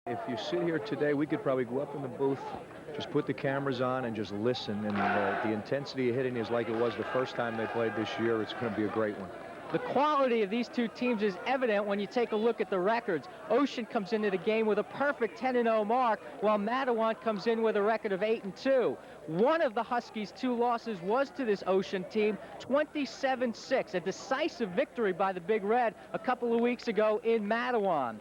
If you sit here today, we could probably go up in the booth, just put the cameras on and just listen. And the intensity of hitting is like it was the first time they played this year. It's going to be a great one. The quality of these two teams is evident when you take a look at the records. Ocean comes into the game with a perfect 10-0 mark, while Matawan comes in with a record of 8-2. One of the Huskies' 2 losses was to this Ocean team, 27-6, a decisive victory by the Big Red a couple of weeks ago in Matawan.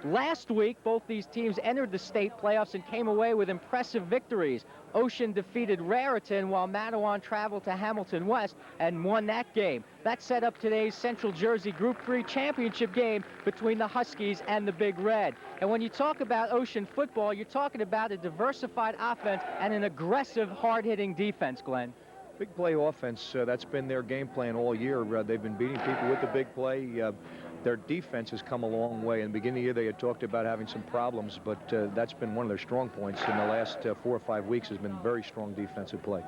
Last week, both these teams entered the state playoffs and came away with impressive victories. Ocean defeated Raritan while Matawan traveled to Hamilton West and won that game. That set up today's Central Jersey Group 3 championship game between the Huskies and the Big Red. And when you talk about Ocean football, you're talking about a diversified offense and an aggressive, hard-hitting defense, Glenn. Big play offense, that's been their game plan all year. They've been beating people with the big play. Their defense has come a long way. In the beginning of the year, they had talked about having some problems, but that's been one of their strong points in the last 4 or 5 weeks. Has been very strong defensive play.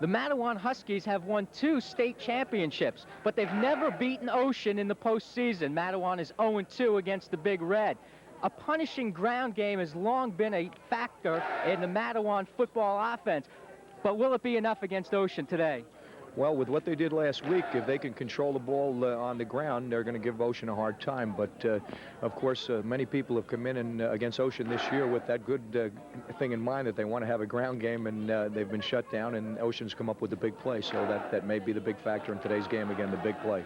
The Matawan Huskies have won 2 state championships, but they've never beaten Ocean in the postseason. Matawan is 0-2 against the Big Red. A punishing ground game has long been a factor in the Matawan football offense, but will it be enough against Ocean today? Well, with what they did last week, if they can control the ball on the ground, they're going to give Ocean a hard time. But, of course, many people have come in and, against Ocean this year with that good thing in mind that they want to have a ground game, and they've been shut down, and Ocean's come up with the big play. So that may be the big factor in today's game, again, the big play.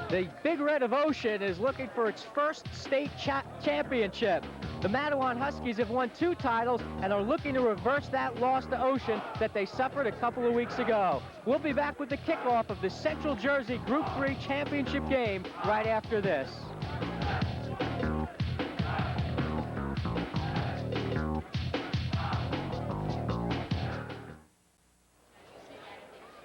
The Big Red of Ocean is looking for its first state championship. The Matawan Huskies have won 2 titles and are looking to reverse that loss to Ocean that they suffered a couple of weeks ago. We'll be back with the kickoff of the Central Jersey Group 3 championship game right after this.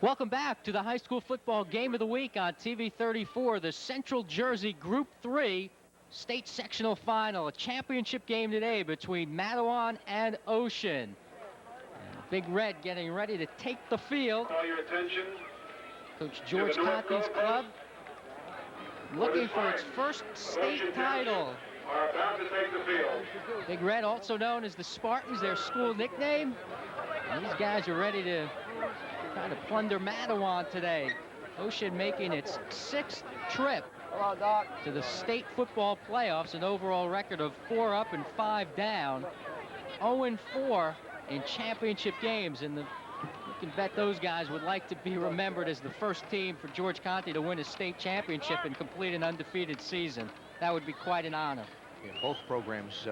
Welcome back to the high school football game of the week on TV 34, the Central Jersey Group 3 state sectional final, a championship game today between Matawan and Ocean. And Big Red getting ready to take the field. Call your attention. Coach George Conti's club looking for its first state title. Are about to take the field. Big Red, also known as the Spartans, their school nickname. And these guys are ready to try to plunder Matawan today. Ocean making its 6th trip to the state football playoffs, an overall record of 4 up and 5 down, 0-4 in championship games, and you can bet those guys would like to be remembered as the first team for George Conti to win a state championship and complete an undefeated season. That would be quite an honor. Yeah, both programs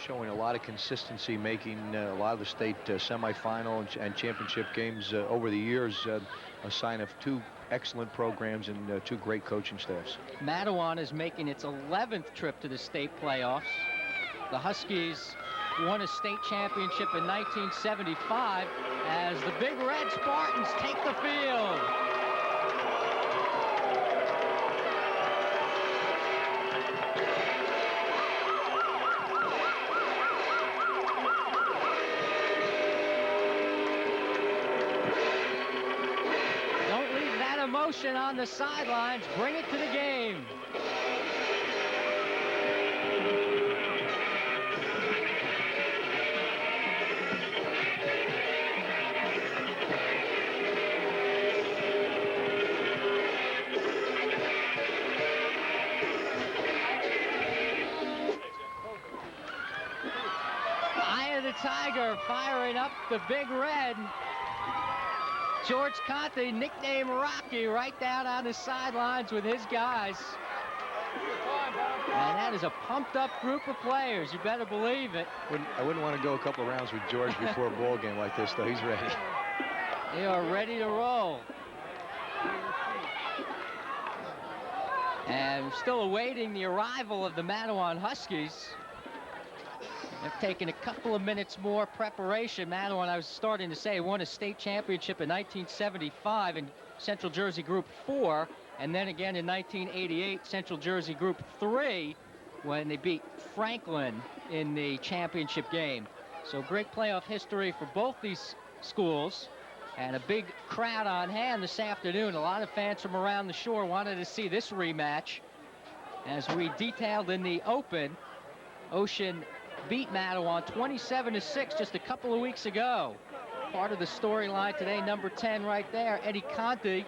showing a lot of consistency, making a lot of the state semifinal and championship games over the years, a sign of 2 excellent programs and 2 great coaching staffs. Matawan is making its 11th trip to the state playoffs. The Huskies won a state championship in 1975 as the Big Red Spartans take the field. Emotion on the sidelines, bring it to the game. Eye of the Tiger firing up the Big Red. George Conti, nicknamed Rocky, right down on the sidelines with his guys. And that is a pumped-up group of players. You better believe it. I wouldn't want to go a couple of rounds with George before a ball game like this, though. He's ready. They are ready to roll. And we're still awaiting the arrival of the Matawan Huskies. They've taken a couple of minutes more preparation. Matawan, I was starting to say, won a state championship in 1975 in Central Jersey Group 4, and then again in 1988, Central Jersey Group 3, when they beat Franklin in the championship game. So great playoff history for both these schools, and a big crowd on hand this afternoon. A lot of fans from around the shore wanted to see this rematch. As we detailed in the open, Ocean beat Matawan 27-6 just a couple of weeks ago. Part of the storyline today, number 10 right there, Eddie Conte,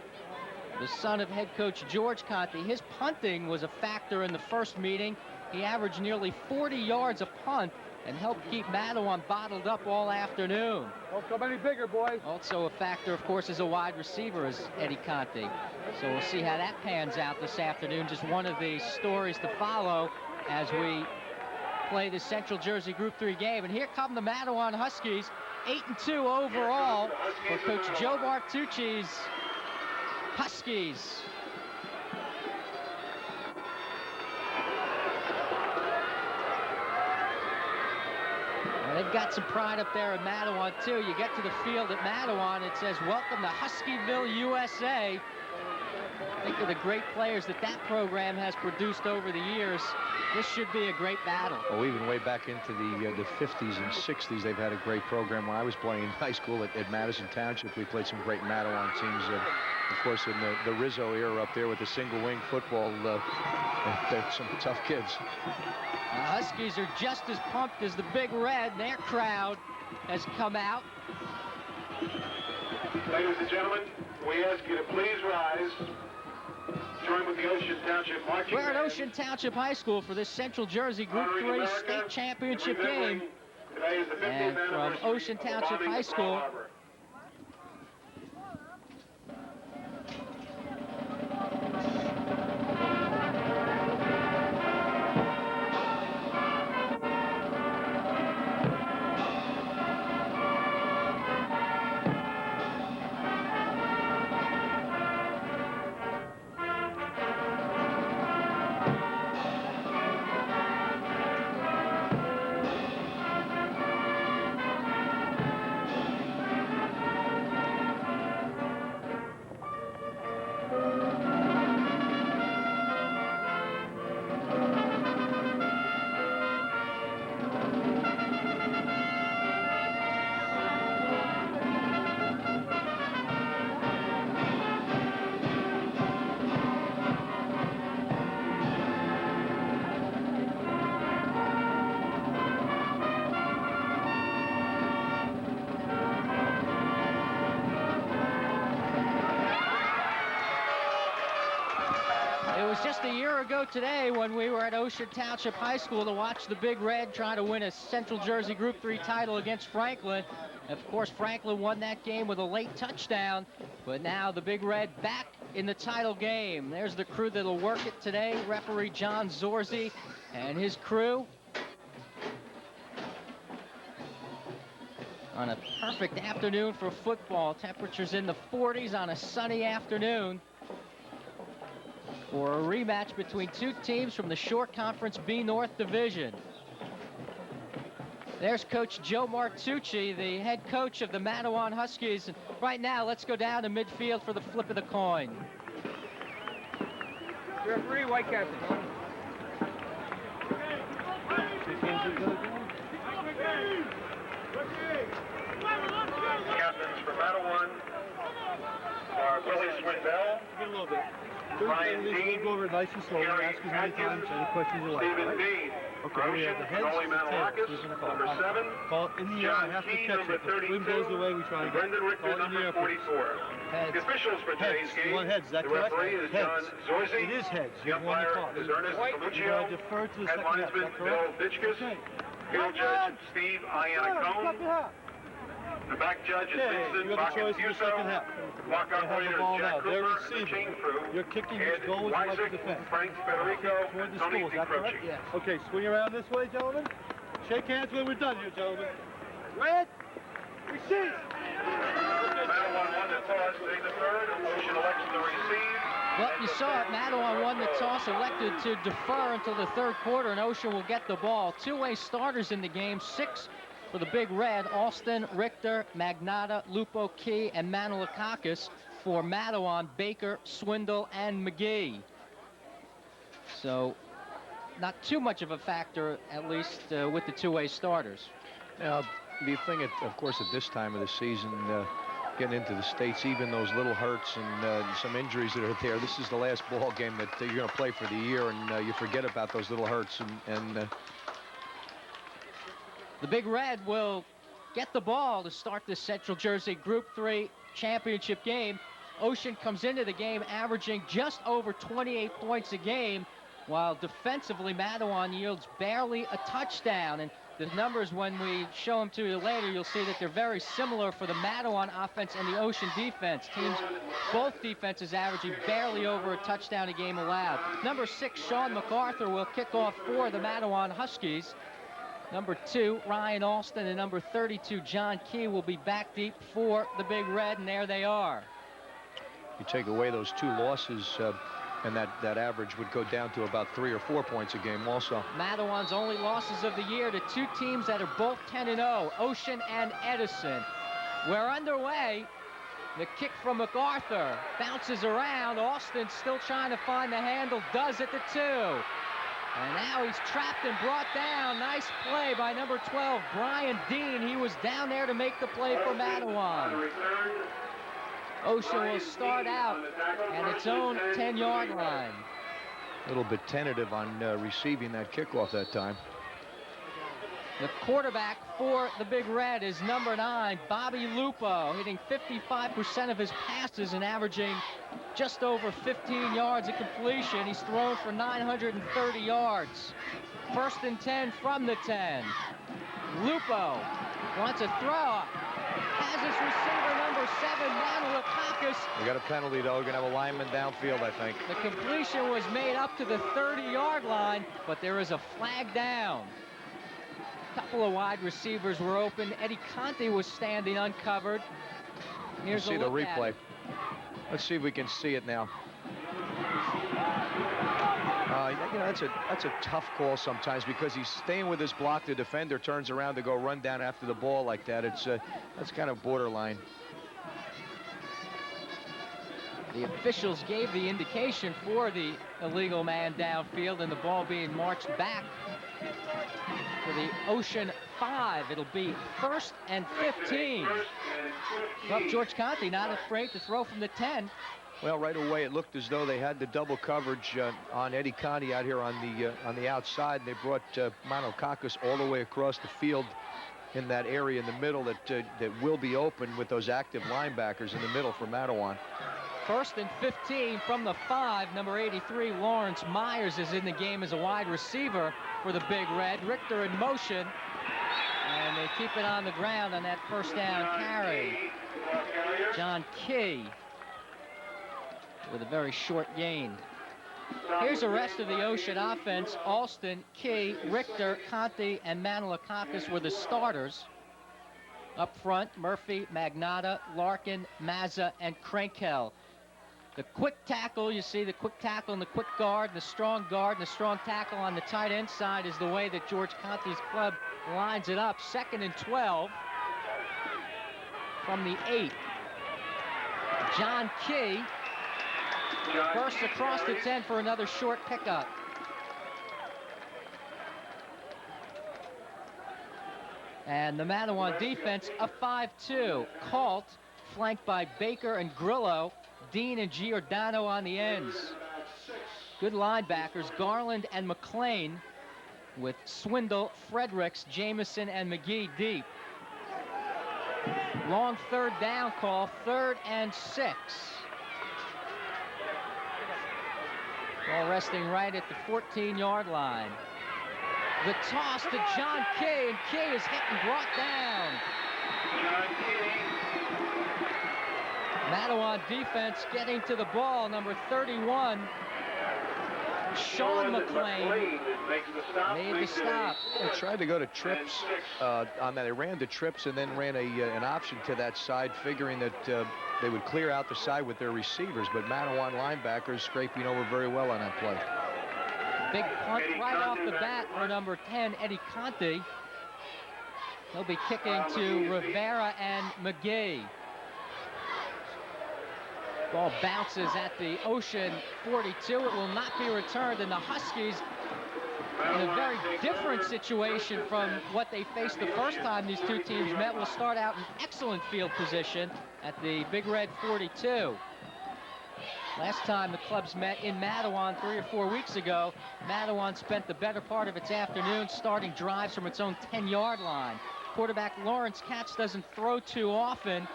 the son of head coach George Conte. His punting was a factor in the first meeting. He averaged nearly 40 yards a punt and helped keep Matawan bottled up all afternoon. Don't come any bigger, boys. Also a factor, of course, is a wide receiver, is Eddie Conte. So we'll see how that pans out this afternoon. Just one of the stories to follow as we play the Central Jersey Group 3 game. And here come the Matawan Huskies, 8-2 overall for Coach Joe Martucci's Huskies. They've got some pride up there in Matawan, too. You get to the field at Matawan, it says, "Welcome to Huskyville, USA." Think of the great players that program has produced over the years. This should be a great battle. Oh, even way back into the 50s and 60s, they've had a great program. When I was playing in high school at Madison Township, we played some great Matawan teams. Of course, in the Rizzo era up there with the single-wing football, they're some tough kids. The Huskies are just as pumped as the Big Red. Their crowd has come out. Ladies and gentlemen, we ask you to please rise. Join with the Ocean Township marching We're at band. Ocean Township High School for this Central Jersey Group Honoring 3 America, state championship remembering game. Today is the 50th And from anniversary Ocean of the Township bombing High of Pearl School, Harbor. Just a year ago today when we were at Ocean Township High School to watch the Big Red try to win a Central Jersey Group 3 title against Franklin. Of course, Franklin won that game with a late touchdown, but now the Big Red back in the title game. There's the crew that'll work it today. Referee John Zorzi and his crew. On a perfect afternoon for football. Temperatures in the 40s on a sunny afternoon for a rematch between two teams from the Shore Conference B North Division. There's Coach Joe Martucci, the head coach of the Matawan Huskies. And right now, let's go down to midfield for the flip of the coin. Referee, white captain. Captains for Matawan are Willie Swindell, A little bit. Brian We'll Dean, go over it nice and slow. Gary Ask as many times, Atkins, any questions you like. Stephen Right? Dean. Okay, we have the heads, Rolly the tails. Manalakis, Who's gonna call it? number 7. Call it in the air. I John have to Key, catch number it. If the wind 32. blows away, we try and Brendan call Richter, it in the number air. 44. Heads. The officials for today's Heads. game. You want heads, is that the correct? referee is Heads. John Zorzi. It is heads. The You have one to umpire call. is Ernest You're going Coluccio. to defer to the Head second half. Is linesman that Bill correct? Ditchkus. Okay. Field judge Steve Iannacone. The back judge is Okay, Vincent you have a choice in the second Bacanuso. half. Block They have the operator ball Jack now. They're Cooper. The receiving. chain crew. You're kicking Ed as goal as you like to Weisick, defend. Frank Federico, Toward the Tony school, is that correct? DiCroce. Yes. Okay, swing around this way, gentlemen. Shake hands when we're done here, gentlemen. Red, receive. Matawan won the toss, they deferred. Ocean elected to receive. Well, you saw it. Matawan won the toss, elected to defer until the third quarter, and Ocean will get the ball. Two-way starters in the game, 6 for the Big Red: Alston, Richter, Magnata, Lupo Key, and Manilakakis. For Matawan, Baker, Swindle, and McGee. So not too much of a factor, at least with the two-way starters. Now, the thing, of course, at this time of the season, getting into the States, even those little hurts and some injuries that are there, this is the last ball game that you're going to play for the year, and you forget about those little hurts. And The Big Red will get the ball to start this Central Jersey Group 3 championship game. Ocean comes into the game averaging just over 28 points a game, while defensively Matawan yields barely a touchdown. And the numbers, when we show them to you later, you'll see that they're very similar for the Matawan offense and the Ocean defense. Both defenses averaging barely over a touchdown a game allowed. Number 6, Sean MacArthur, will kick off for the Matawan Huskies. Number 2, Ryan Alston, and number 32, John Key, will be back deep for the Big Red, and there they are. You take away those 2 losses, and that average would go down to about 3 or 4 points a game also. Matawan's only losses of the year to 2 teams that are both 10-0, Ocean and Edison. We're underway. The kick from MacArthur bounces around. Austin still trying to find the handle, does at the 2. And now he's trapped and brought down. Nice play by number 12, Brian Dean. He was down there to make the play for Matawan. Ocean will start out at its own 10-yard line. A little bit tentative on receiving that kickoff that time. The quarterback for the Big Red is number 9, Bobby Lupo, hitting 55% of his passes and averaging just over 15 yards of completion. He's thrown for 930 yards. 1st and 10 from the 10. Lupo wants a throw. Has his receiver, number 7, Matawan. We got a penalty, though. We're going to have a lineman downfield, I think. The completion was made up to the 30-yard line, but there is a flag down. A couple of wide receivers were open. Eddie Conte was standing uncovered. Here's see the replay. Let's see if we can see it now. You know, that's a tough call sometimes, because he's staying with his block. The defender turns around to go run down after the ball like that. That's kind of borderline. The officials gave the indication for the illegal man downfield, and the ball being marched back to the Ocean 5. It'll be 1st and 15. Well, George Conte not afraid to throw from the 10. Well, right away it looked as though they had the double coverage on Eddie Conte out here on the outside. They brought Matawan all the way across the field in that area in the middle that will be open with those active linebackers in the middle for Matawan. 1st and 15 from the 5. Number 83, Lawrence Myers, is in the game as a wide receiver for the Big Red. Richter in motion, and they keep it on the ground on that 1st down carry. John Key with a very short gain. Here's the rest of the Ocean offense. Alston, Key, Richter, Conte, and Matawan were the starters. Up front, Murphy, Magnata, Larkin, Mazza, and Krenkel. The quick tackle, you see the quick tackle and the quick guard, the strong tackle on the tight end side is the way that George Conte's club lines it up. 2nd and 12 from the 8. John Key bursts across the 10 for another short pickup. And the Matawan defense, a 5-2. Colt, flanked by Baker and Grillo, Dean and Giordano on the ends. Good linebackers, Garland and McLean, with Swindle, Fredericks, Jameson, and McGee deep. Long 3rd down call, 3rd and 6. Ball resting right at the 14-yard line. The toss to John Key, and Key is hit and brought down. Matawan defense getting to the ball. Number 31, Sean McLean, made the stop. They tried to go to trips on that. They ran the trips and then ran an option to that side, figuring that they would clear out the side with their receivers, but Matawan linebackers scraping over very well on that play. Big punt right off the bat for number 10, Eddie Conte. He'll be kicking to Rivera and McGee. Ball bounces at the Ocean 42. It will not be returned, and the Huskies, in a very different situation from what they faced the first time these two teams met, will start out in excellent field position at the Big Red 42. Last time the clubs met in Matawan 3 or 4 weeks ago, Matawan spent the better part of its afternoon starting drives from its own 10-yard line. Quarterback Lawrence Katz doesn't throw too often,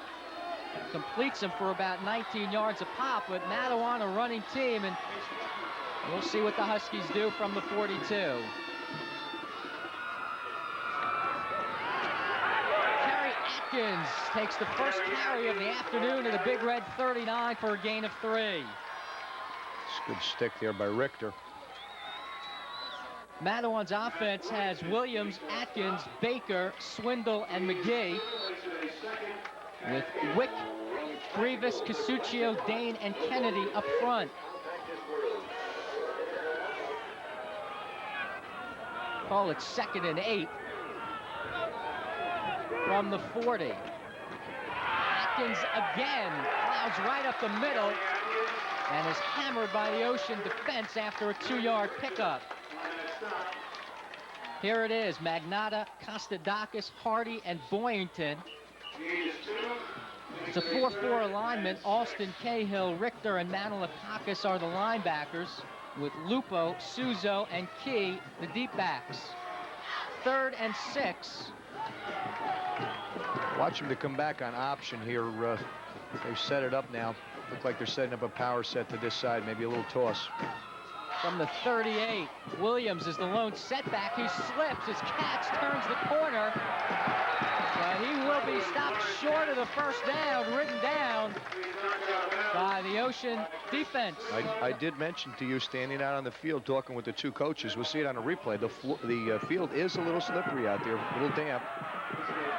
completes them for about 19 yards a pop, but Matawan a running team, and we'll see what the Huskies do from the 42. Kerry Atkins takes the first carry of the afternoon at a Big Red 39 for a gain of 3. It's a good stick there by Richter. Matawan's offense has Williams, Atkins, Baker, Swindle, and McGee, with Wick, Grievous, Casuccio, Dane, and Kennedy up front. Call it 2nd and 8 from the 40. Atkins again plows right up the middle and is hammered by the Ocean defense after a 2-yard pickup. Here it is, Magnata, Kostadakis, Hardy, and Boyington. It's a 4-4 alignment. Alston, Cahill, Richter, and Manilakakis are the linebackers, with Lupo, Suzo, and Key the deep backs. 3rd and 6. Watch them to come back on option here. They've set it up now. Look like they're setting up a power set to this side, maybe a little toss. From the 38, Williams is the lone setback. He slips as Katz turns the corner, but he will be stopped short of the first down, ridden down by the Ocean defense. I did mention to you, standing out on the field talking with the two coaches, we'll see it on a replay. The field is a little slippery out there, a little damp.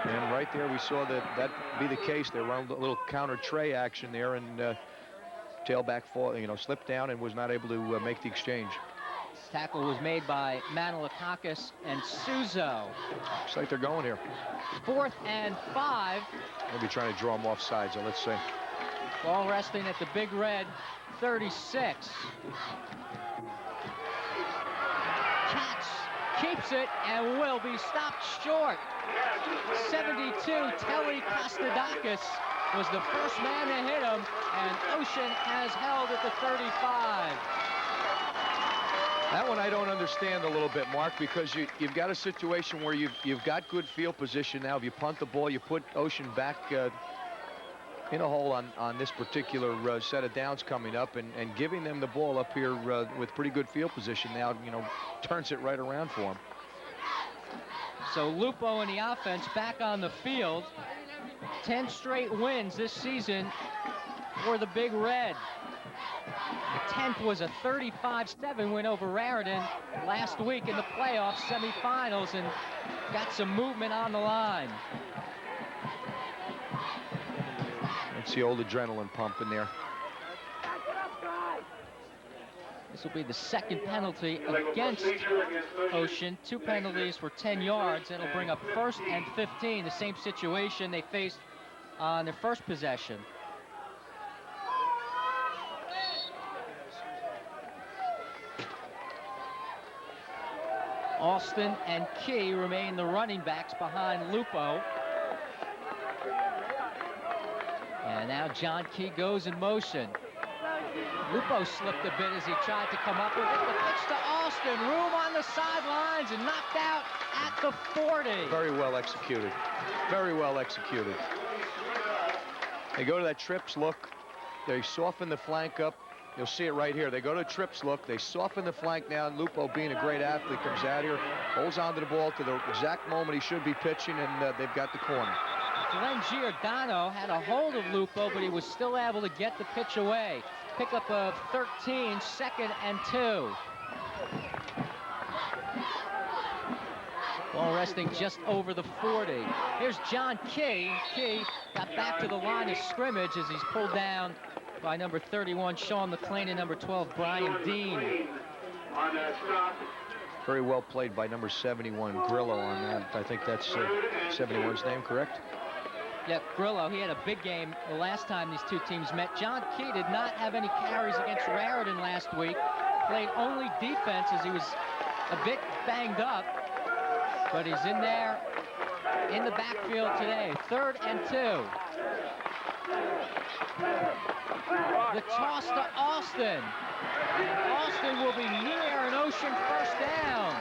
And right there we saw that be the case. They run a little counter tray action there, and tailback fall, slipped down and was not able to make the exchange. This tackle was made by Manilakakis and Suzo. Looks like they're going here. 4th and 5. Maybe trying to draw them off sides, so let's see. Ball resting at the Big Red 36. Katz keeps it and will be stopped short. 72, Telly Kostadakis was the first man to hit him, and Ocean has held at the 35. That one I don't understand a little bit, Mark, because you've got a situation where you've got good field position now. If you punt the ball, you put Ocean back in a hole on this particular set of downs coming up, and giving them the ball up here with pretty good field position now, turns it right around for them. So Lupo and the offense back on the field. 10 straight wins this season for the Big Red. The 10th was a 35-7 win over Raritan last week in the playoff semifinals, and got some movement on the line. It's the old adrenaline pump in there. This will be the 2nd penalty against Ocean. 2 penalties for 10 yards. That'll bring up 1st and 15, the same situation they faced on their first possession. Alston and Key remain the running backs behind Lupo. And now John Key goes in motion. Lupo slipped a bit as he tried to come up with it. The pitch to Alston. Room on the sidelines and knocked out at the 40. Very well executed. Very well executed. They go to that trips look. They soften the flank up. You'll see it right here. They go to trips look. They soften the flank down. Lupo, being a great athlete, comes out here, holds onto the ball to the exact moment he should be pitching, and they've got the corner. Glenn Giordano had a hold of Lupo, but he was still able to get the pitch away. Pickup of 13, 2nd and 2. Ball resting just over the 40. Here's John Key. Key got back to the line of scrimmage as he's pulled down by number 31, Sean McLean, and number 12, Brian Dean. Very well played by number 71, Grillo, on that. I think that's 71's name, correct? Yep, Grillo, he had a big game the last time these two teams met. John Key did not have any carries against Raritan last week. Played only defense as he was a bit banged up. But he's in there in the backfield today. 3rd and 2. The toss to Austin. Austin will be near an Ocean first down.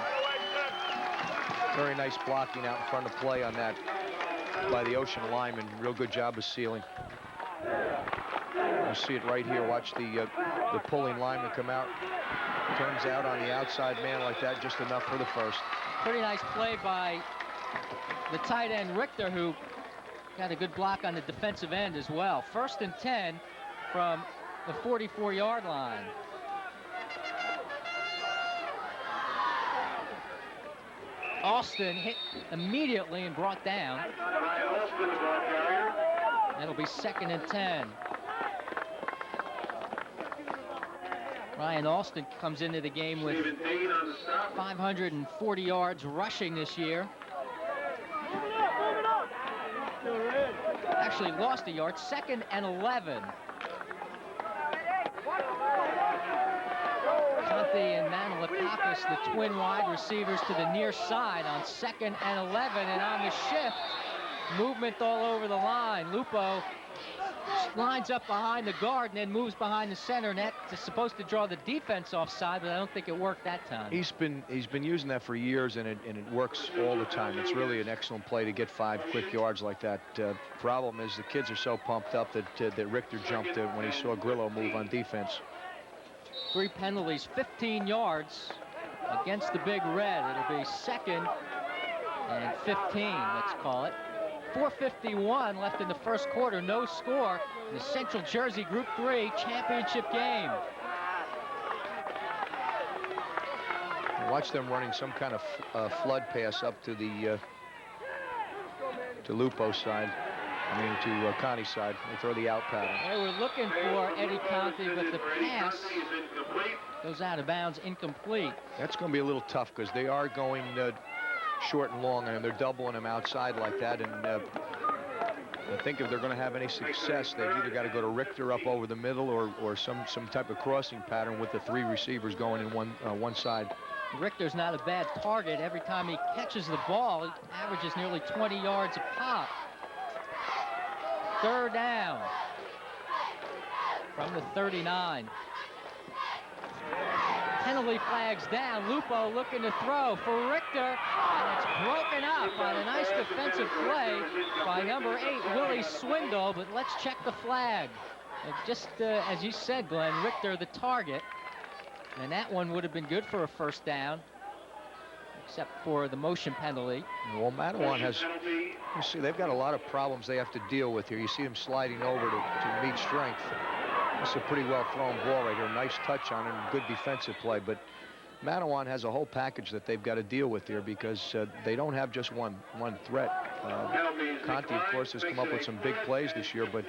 Very nice blocking out in front of play on that by the Ocean lineman. Real good job of sealing. You see it right here. Watch the pulling lineman come out. Turns out on the outside man like that, just enough for the first. Pretty nice play by the tight end Richter, who got a good block on the defensive end as well. 1st and 10 from the 44-yard line. Austin hit immediately and brought down. That'll be 2nd and 10. Ryan Austin comes into the game with 540 yards rushing this year. Actually lost a yard. 2nd and 11. Conte and Matawan, the twin wide receivers, to the near side on 2nd and 11. And on the shift, movement all over the line. Lupo lines up behind the guard and then moves behind the center, and that's supposed to draw the defense offside, but I don't think it worked that time. He's been using that for years, and it works all the time. It's really an excellent play to get 5 quick yards like that. Problem is the kids are so pumped up that Richter jumped when he saw Grillo move on defense. 3 penalties, 15 yards against the Big Red. It'll be 2nd and 15, let's call it. 4:51 left in the first quarter, no score. The Central Jersey Group 3 championship game. Watch them running some kind of flood pass up to the to Lupo's side. I mean to Connie's side. They throw the out pattern. They were looking for Eddie Conte, but the pass goes out of bounds, incomplete. That's going to be a little tough because they are going short and long, and they're doubling them outside like that. And I think if they're going to have any success, they've either got to go to Richter up over the middle or some type of crossing pattern with the 3 receivers going in one side. Richter's not a bad target. Every time he catches the ball, he averages nearly 20 yards a pop. 3rd down from the 39. Penalty flags down. Lupo looking to throw for Richter, and it's broken up on a nice defensive play by number 8, Willie Swindle, but let's check the flag. Just as you said, Glenn, Richter the target, and that one would have been good for a first down, except for the motion penalty. Well, Matawan has, you see, they've got a lot of problems they have to deal with here. You see them sliding over to meet strength. This is a pretty well thrown ball right here. Nice touch on it and good defensive play. But Matawan has a whole package that they've got to deal with here because they don't have just one threat. Conte, of course, has come up with some big plays this year, but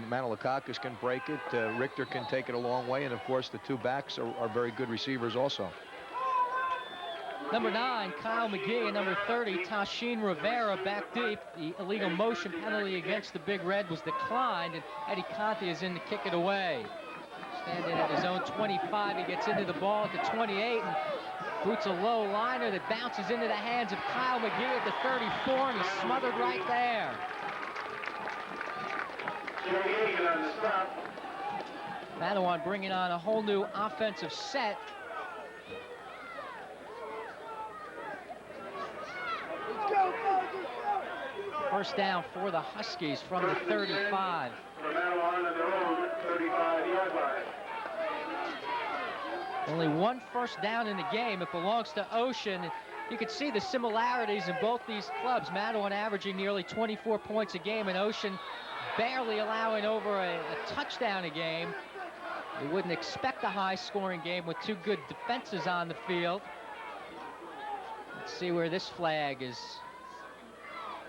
Matawan can break it. Richter can take it a long way. And, of course, the 2 backs are very good receivers also. Number 9, Kyle McGee, and number 30, Tashin Rivera back deep. The illegal motion penalty against the Big Red was declined, and Eddie Conte is in to kick it away. Standing at his own 25, he gets into the ball at the 28 and boots a low liner that bounces into the hands of Kyle McGee at the 34, and he's smothered right there. Matawan bringing on a whole new offensive set. First down for the Huskies from the 35. Only 1 first down in the game. It belongs to Ocean. You can see the similarities in both these clubs. Matawan averaging nearly 24 points a game, and Ocean barely allowing over a touchdown a game. You wouldn't expect a high-scoring game with 2 good defenses on the field. Let's see where this flag is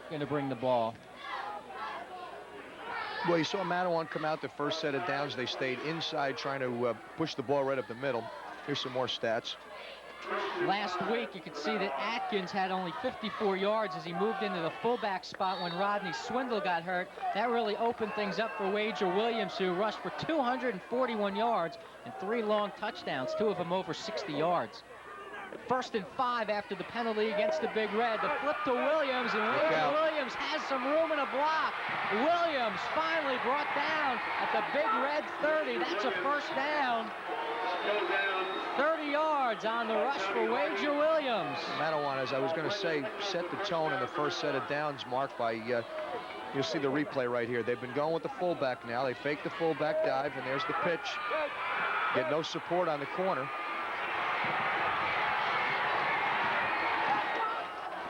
going to bring the ball. Well, you saw Matawan come out the first set of downs. They stayed inside trying to push the ball right up the middle. Here's some more stats. Last week, you could see that Atkins had only 54 yards as he moved into the fullback spot when Rodney Swindle got hurt. That really opened things up for Wager Williams, who rushed for 241 yards and 3 long touchdowns, 2 of them over 60 yards. 1st and 5 after the penalty against the Big Red. The flip to Williams, and Wager Williams Williams has some room in a block. Williams finally brought down at the big red 30. That's a first down. 30 yards on the rush for Wager Williams. Matawan, as I was going to say, set the tone in the first set of downs, Mark, by you'll see the replay right here. They've been going with the fullback now. They fake the fullback dive, and there's the pitch. Get no support on the corner.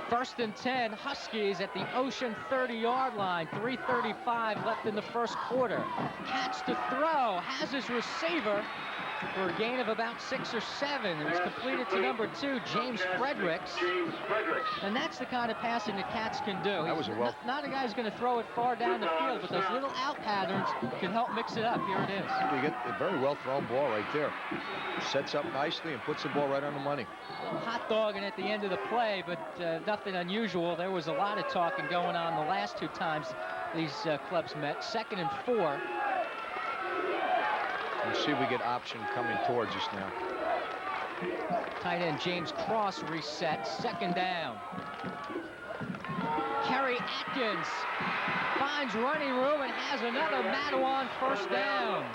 First and 10, Huskies at the Ocean 30-yard line. 3:35 left in the first quarter. Catch to throw, has his receiver for a gain of about 6 or 7. It was completed to number 2, James Fredericks. And that's the kind of passing the Cats can do. That was not a guy who's going to throw it far down the field, but those little out patterns can help mix it up. Here it is. You get a very well thrown ball right there. Sets up nicely and puts the ball right on the money. Hot dogging at the end of the play, but nothing unusual. There was a lot of talking going on the last 2 times these clubs met. 2nd and 4. You see we get option coming towards us now. Tight end James Cross resets. 2nd down. Kerry Atkins finds running room and has another Matawan first down.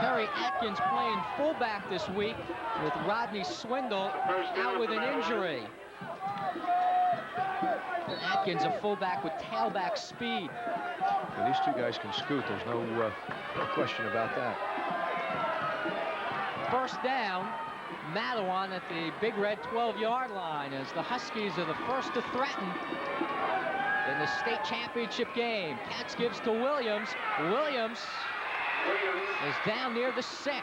Kerry Atkins playing fullback this week with Rodney Swindle out with an injury. Atkins, a fullback with tailback speed. Well, these 2 guys can scoot. There's no question about that. First down, Matawan at the big red 12-yard line as the Huskies are the first to threaten in the state championship game. Cats gives to Williams. Williams is down near the 6.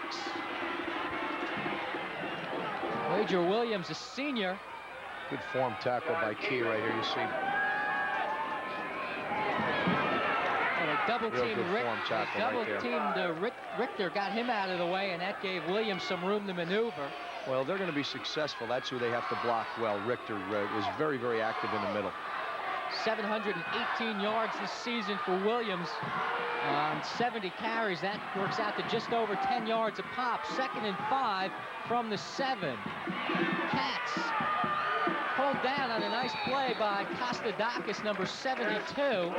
Wager Williams, a senior. Good form tackle by Key right here. You see. And a double Real team good form tackle right there. Double-teamed Richter got him out of the way, and that gave Williams some room to maneuver. Well, they're going to be successful. That's who they have to block well. Richter is very, very active in the middle. 718 yards this season for Williams on 70 carries. That works out to just over 10 yards a pop. 2nd and 5 from the 7. Cats pulled down on a nice play by Kostadakis, number 72.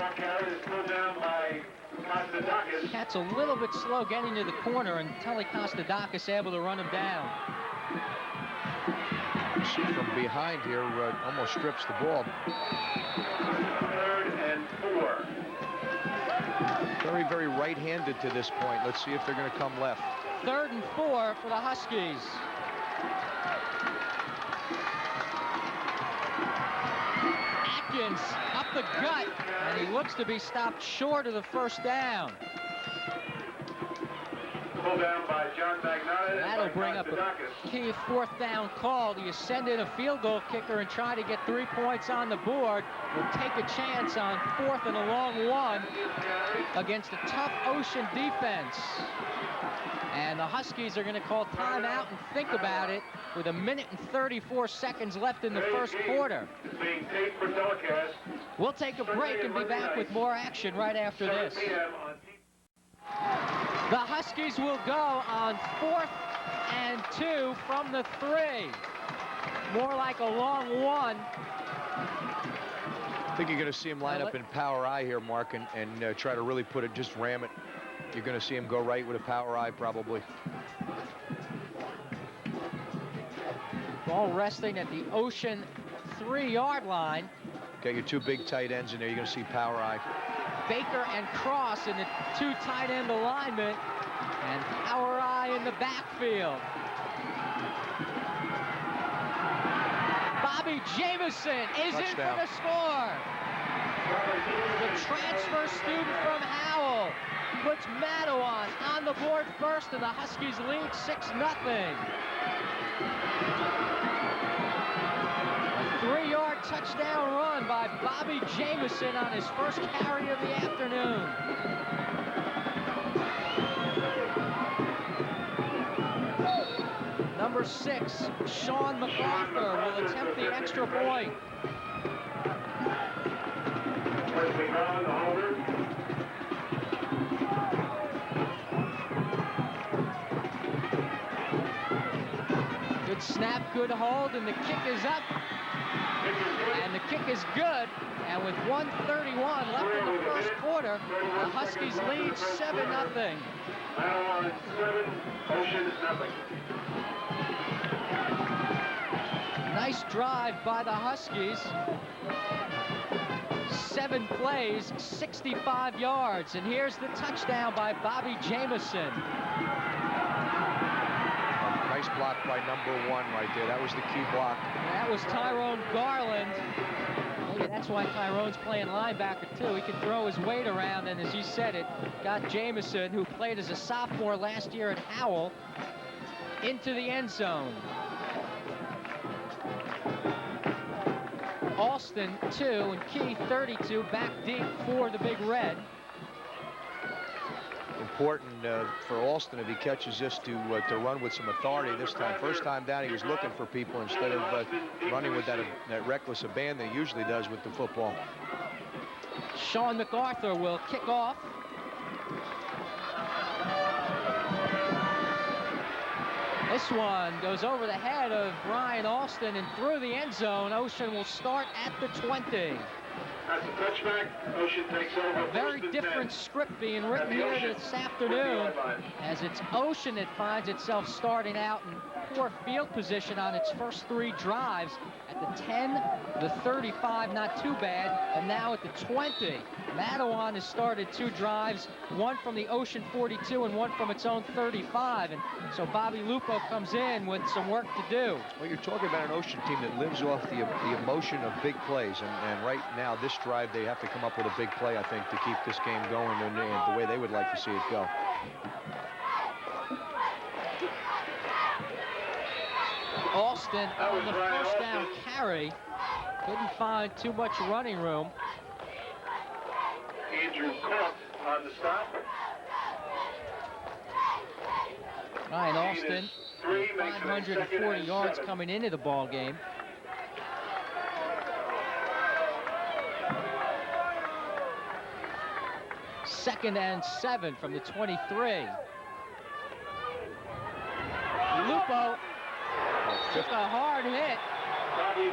Cats a little bit slow getting to the corner, and Tully Kostadakis able to run him down. You see from behind here, almost strips the ball. 3rd and 4. Very, very right-handed to this point. Let's see if they're going to come left. 3rd and 4 for the Huskies. Atkins up the gut, and he looks to be stopped short of the first down. Pulled down by John Magnotta. That'll bring up a key 4th down call. Do you send in a field goal kicker and try to get 3 points on the board, or take a chance on 4th and a long 1 against a tough Ocean defense? And the Huskies are going to call timeout and think about it with 1 minute and 34 seconds left in the first quarter. Being taped for telecast. We'll take a break and be back with more action right after this. The Huskies will go on 4th and 2 from the 3. More like a long 1. I think you're going to see him line up in power I here, Mark, and try to really put it, just ram it. You're going to see him go right with a power I, probably. Ball resting at the Ocean 3-yard line. Got your 2 big tight ends in there. You're going to see power I. Baker and Cross in the 2 tight end alignment, and Power I in the backfield. Bobby Jamison is in for the score. The transfer student from Howell puts Matawan on the board first, and the Huskies lead 6-0. A 3-yard touchdown run by Bobby Jamison on his first carry of the afternoon. Number 6, Sean MacArthur will attempt the extra point. Good Snap, good hold, and the kick is up. And the kick is good. And with 1:31 left in the first quarter, the Huskies lead 7-0. Matawan 7, Ocean nothing. Nice drive by the Huskies. 7 plays, 65 yards. And here's the touchdown by Bobby Jamison. Nice block by number 1 right there. That was the key block. That was Tyrone Garland. Maybe that's why Tyrone's playing linebacker too. He can throw his weight around, and as you said, it got Jamison, who played as a sophomore last year at Howell, into the end zone. Alston 2 and Key 32 back deep for the Big Red. Important for Alston if he catches this to run with some authority this time. First time down, he was looking for people instead of running with that reckless abandon he usually does with the football. Sean MacArthur will kick off. This one goes over the head of Brian Alston and through the end zone. Ocean will start at the 20. That's a touchback. Ocean takes over. A very different script being written here this afternoon, as it's Ocean that finds itself starting out in poor field position on its first 3 drives. At the 10, the 35, not too bad, and now at the 20. Matawan has started 2 drives, one from the Ocean 42 and one from its own 35, and so Bobby Lupo comes in with some work to do. Well, you're talking about an Ocean team that lives off the emotion of big plays, and right now this drive they have to come up with a big play, I think, to keep this game going and the way they would like to see it go. Alston on the first down carry couldn't find too much running room. Andrew Cook on the stop. Ryan Alston, 540 yards coming into the ball game. Second and 7 from the 23. Lupo took a hard hit.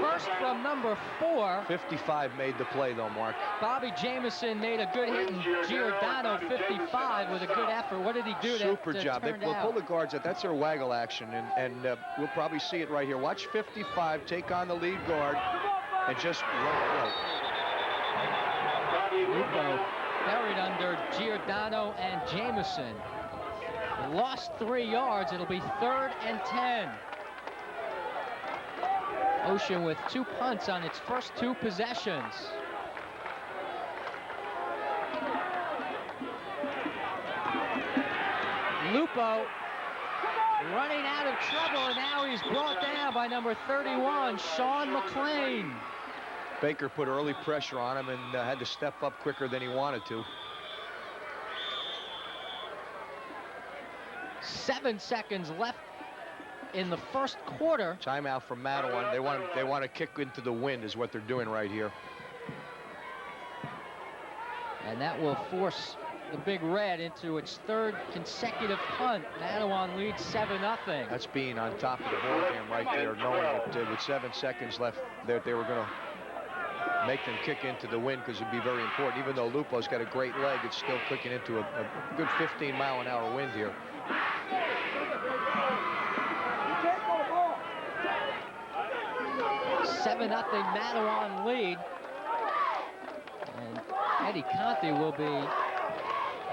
First from number 4. 55 made the play, though, Mark. Bobby Jamison made a good hit, and Giordano 55 with a good effort. What did he do? Super job. They will pull the guards out. That's their waggle action, and we'll probably see it right here. Watch 55 take on the lead guard and just run. Lupo buried under Giordano and Jamison. Lost 3 yards. It'll be 3rd and 10. Ocean with 2 punts on its first 2 possessions. Lupo running out of trouble, and now he's brought down by number 31, Sean McLean. Baker put early pressure on him and had to step up quicker than he wanted to. 7 seconds left in the first quarter. Timeout from Matawan. They want to kick into the wind is what they're doing right here. And that will force the Big Red into its 3rd consecutive punt. Matawan leads 7-0. That's being on top of the ball game right there, knowing that with 7 seconds left, that they were going to make them kick into the wind, because it'd be very important. Even though Lupo's got a great leg, it's still kicking into a good 15-mile-an-hour wind here. Seven nothing Matawan lead, and Eddie Conte will be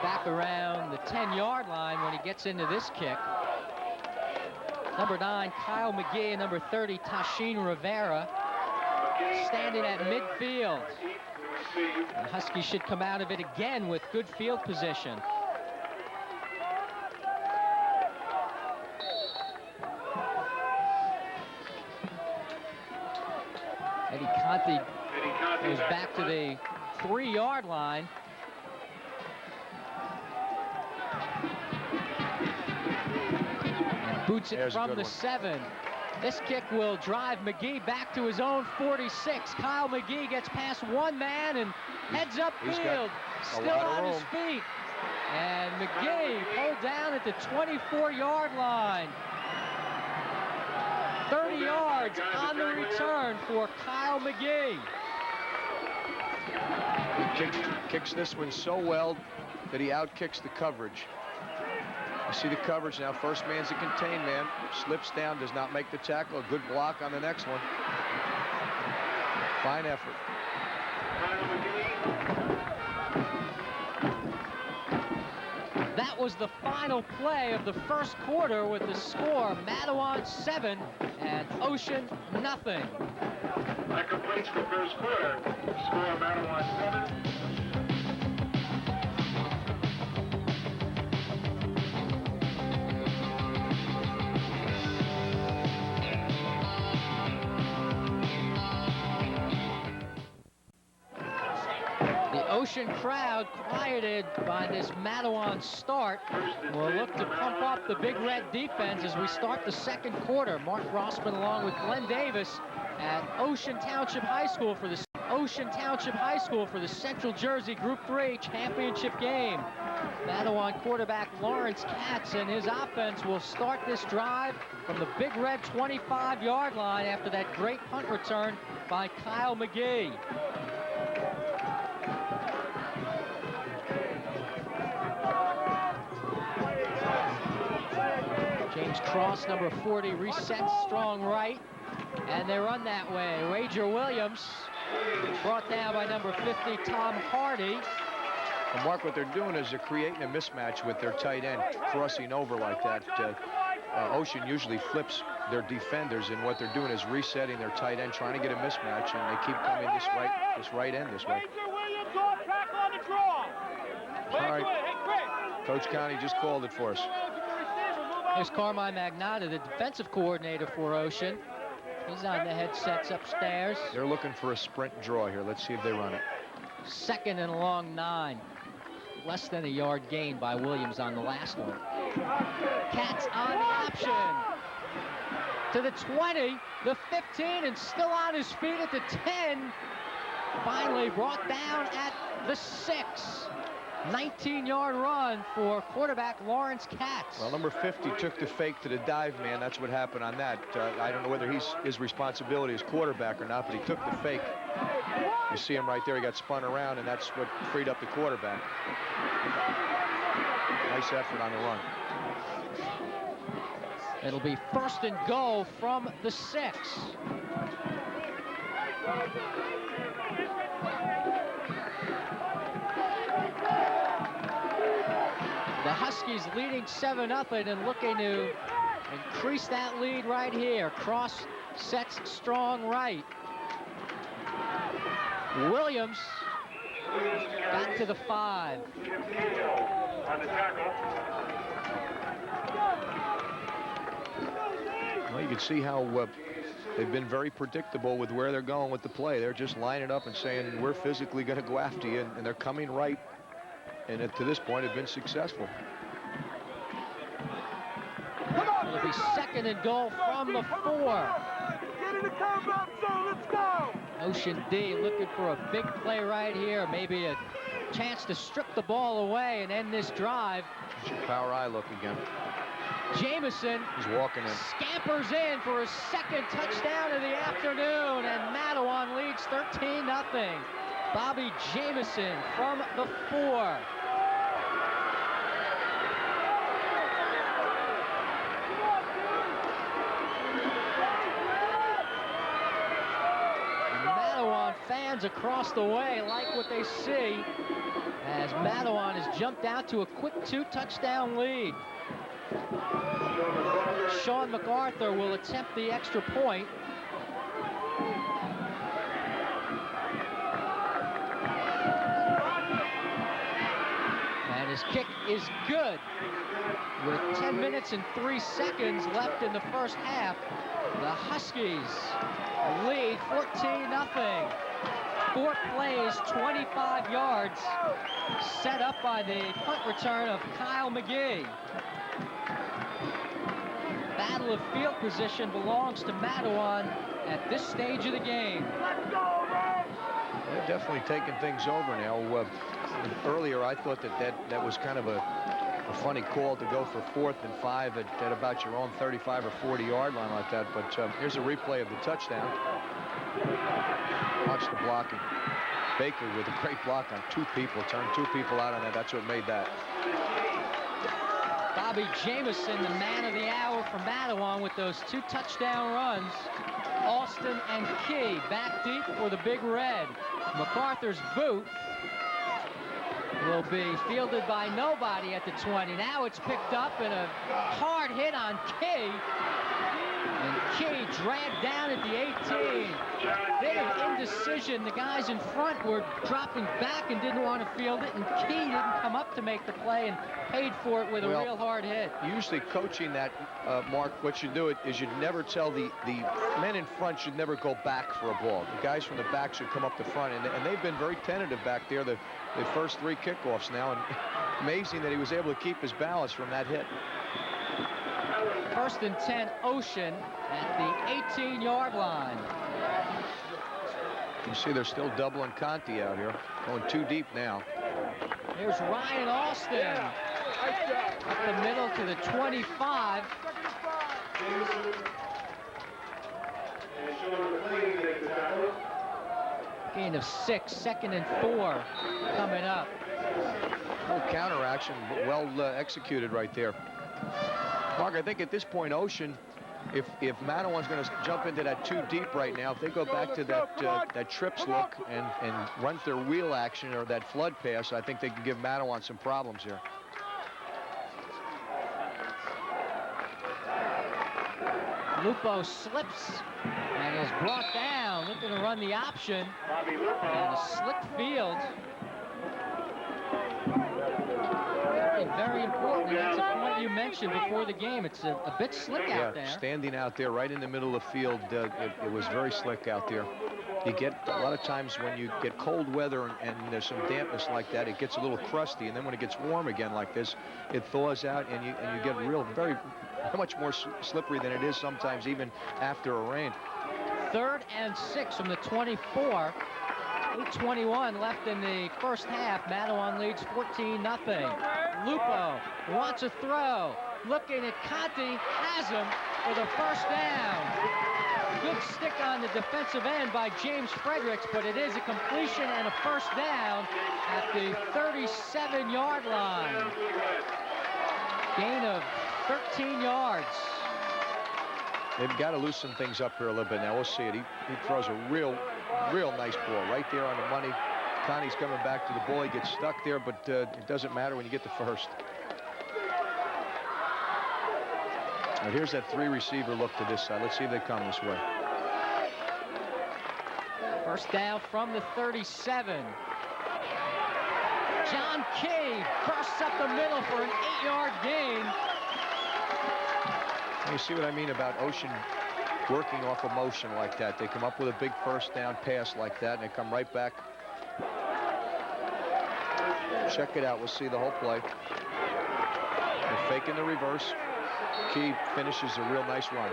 back around the 10-yard line when he gets into this kick. Number 9, Kyle McGee, and number 30, Tashin Rivera, standing at midfield. The Huskies should come out of it again with good field position. Eddie Conte goes back to the 3-yard line. And boots it from the 7. This kick will drive McGee back to his own 46. Kyle McGee gets past one man and heads upfield, still on his feet. And McGee pulled down at the 24-yard line. 30 yards on the return for Kyle McGee. He kicks this one so well that he outkicks the coverage. You see the coverage now. First man's a contained man. Slips down, does not make the tackle. A good block on the next one. Fine effort. That was the final play of the first quarter with the score Matawan 7 and Ocean nothing. That completes the first quarter. Score Matawan 7. Ocean crowd, quieted by this Matawan start, will look to pump up the Big Red defense as we start the second quarter. Mark Rossman along with Glenn Davis at Ocean Township High School for the Central Jersey Group 3 championship game. Matawan quarterback Lawrence Katz and his offense will start this drive from the Big Red 25-yard line after that great punt return by Kyle McGee. James Cross, number 40, resets strong right, and they run that way. Wager Williams brought down by number 50, Tom Hardy. Well, Mark, what they're doing is they're creating a mismatch with their tight end crossing over like that. Ocean usually flips their defenders, and what they're doing is resetting their tight end, trying to get a mismatch, and they keep coming this right end this way. All right, Coach Connie just called it for us. Here's Carmine Magnotta, the defensive coordinator for Ocean. He's on the headsets upstairs. They're looking for a sprint draw here. Let's see if they run it. Second and long 9. Less than a yard gain by Williams on the last one. Katz on the option. To the 20, the 15, and still on his feet at the 10. Finally brought down at the 6. 19-yard run for quarterback Lawrence Katz. Well, number 50 took the fake to the dive man. That's what happened on that. I don't know whether his responsibility as quarterback or not, but he took the fake. You see him right there. He got spun around, and that's what freed up the quarterback. Nice effort on the run. It'll be first and goal from the 6. The Huskies leading 7-0 and looking to increase that lead right here. Cross sets strong right. Williams got to the 5. On the tackle. Well, you can see how they've been very predictable with where they're going with the play. They're just lining up and saying, we're physically going to go after you, and they're coming right. And to this point have been successful. It'll be second and goal from the 4. Let's go. Ocean D looking for a big play right here. Maybe a chance to strip the ball away and end this drive. Power eye look again. Jamison He's walking in. scampers in for his second touchdown of the afternoon, and Matawan leads 13-0. Bobby Jamison from the 4. Matawan fans across the way like what they see as Matawan has jumped out to a quick 2-touchdown lead. Sean MacArthur will attempt the extra point. And his kick is good. With 10 minutes and 3 seconds left in the first half, the Huskies lead 14-0. 4 plays, 25 yards, set up by the punt return of Kyle McGee. Battle of field position belongs to Matawan at this stage of the game. They're definitely taking things over now. Earlier, I thought that was kind of a a funny call to go for 4th and 5 at about your own 35 or 40-yard line like that. But here's a replay of the touchdown. Watch the blocking. Baker with a great block on 2 people. Turned 2 people out on that. That's what made that. Bobby Jamison, the man of the hour for Matawan with those 2 touchdown runs. Austin and Key back deep for the Big Red. MacArthur's boot will be fielded by nobody at the 20. Now it's picked up and a hard hit on Key. And Key dragged down at the 18. Bit of indecision. The guys in front were dropping back and didn't want to field it, and Key didn't come up to make the play and paid for it with a real hard hit. Usually coaching that, Mark, what you do is you never tell the men in front should never go back for a ball. The guys from the back should come up the front, and they've been very tentative back there the first 3 kickoffs now, and amazing that he was able to keep his balance from that hit. 1st and 10, Ocean at the 18-yard line. You see they're still doubling Conti out here, going too deep now. Here's Ryan Austin up the middle to the 25. Gain of 6, 2nd and 4 coming up. Little counter action, but well executed right there. Mark, I think at this point, Ocean, if Matawan's going to jump into that 2 deep right now, if they go back to that trips look and run their wheel action or that flood pass, I think they can give Matawan some problems here. Lupo slips and is brought down, looking to run the option. And a slick field. Very important. That's a point you mentioned before the game. It's a bit slick out there. Standing out there right in the middle of the field, it was very slick out there. You get a lot of times when you get cold weather and there's some dampness like that, it gets a little crusty, and then when it gets warm again like this, it thaws out, and you get very much more slippery than it is sometimes even after a rain. 3rd and 6 from the 24. 8:21 left in the first half. Matawan leads 14-0. Lupo wants a throw. Looking at Conti, has him for the first down. Good stick on the defensive end by James Fredericks, but it is a completion and a first down at the 37-yard line. Gain of 13 yards. They've got to loosen things up here a little bit now. We'll see it. He throws a real nice ball right there on the money. Conti's coming back to the ball. He gets stuck there, but it doesn't matter when you get the first. Now here's that 3-receiver look to this side. Let's see if they come this way. First down from the 37. John Key crosses up the middle for an 8-yard gain. You see what I mean about Ocean working off of motion like that. They come up with a big first down pass like that, and they come right back. Check it out. We'll see the whole play. They're faking the reverse. Key finishes a real nice run.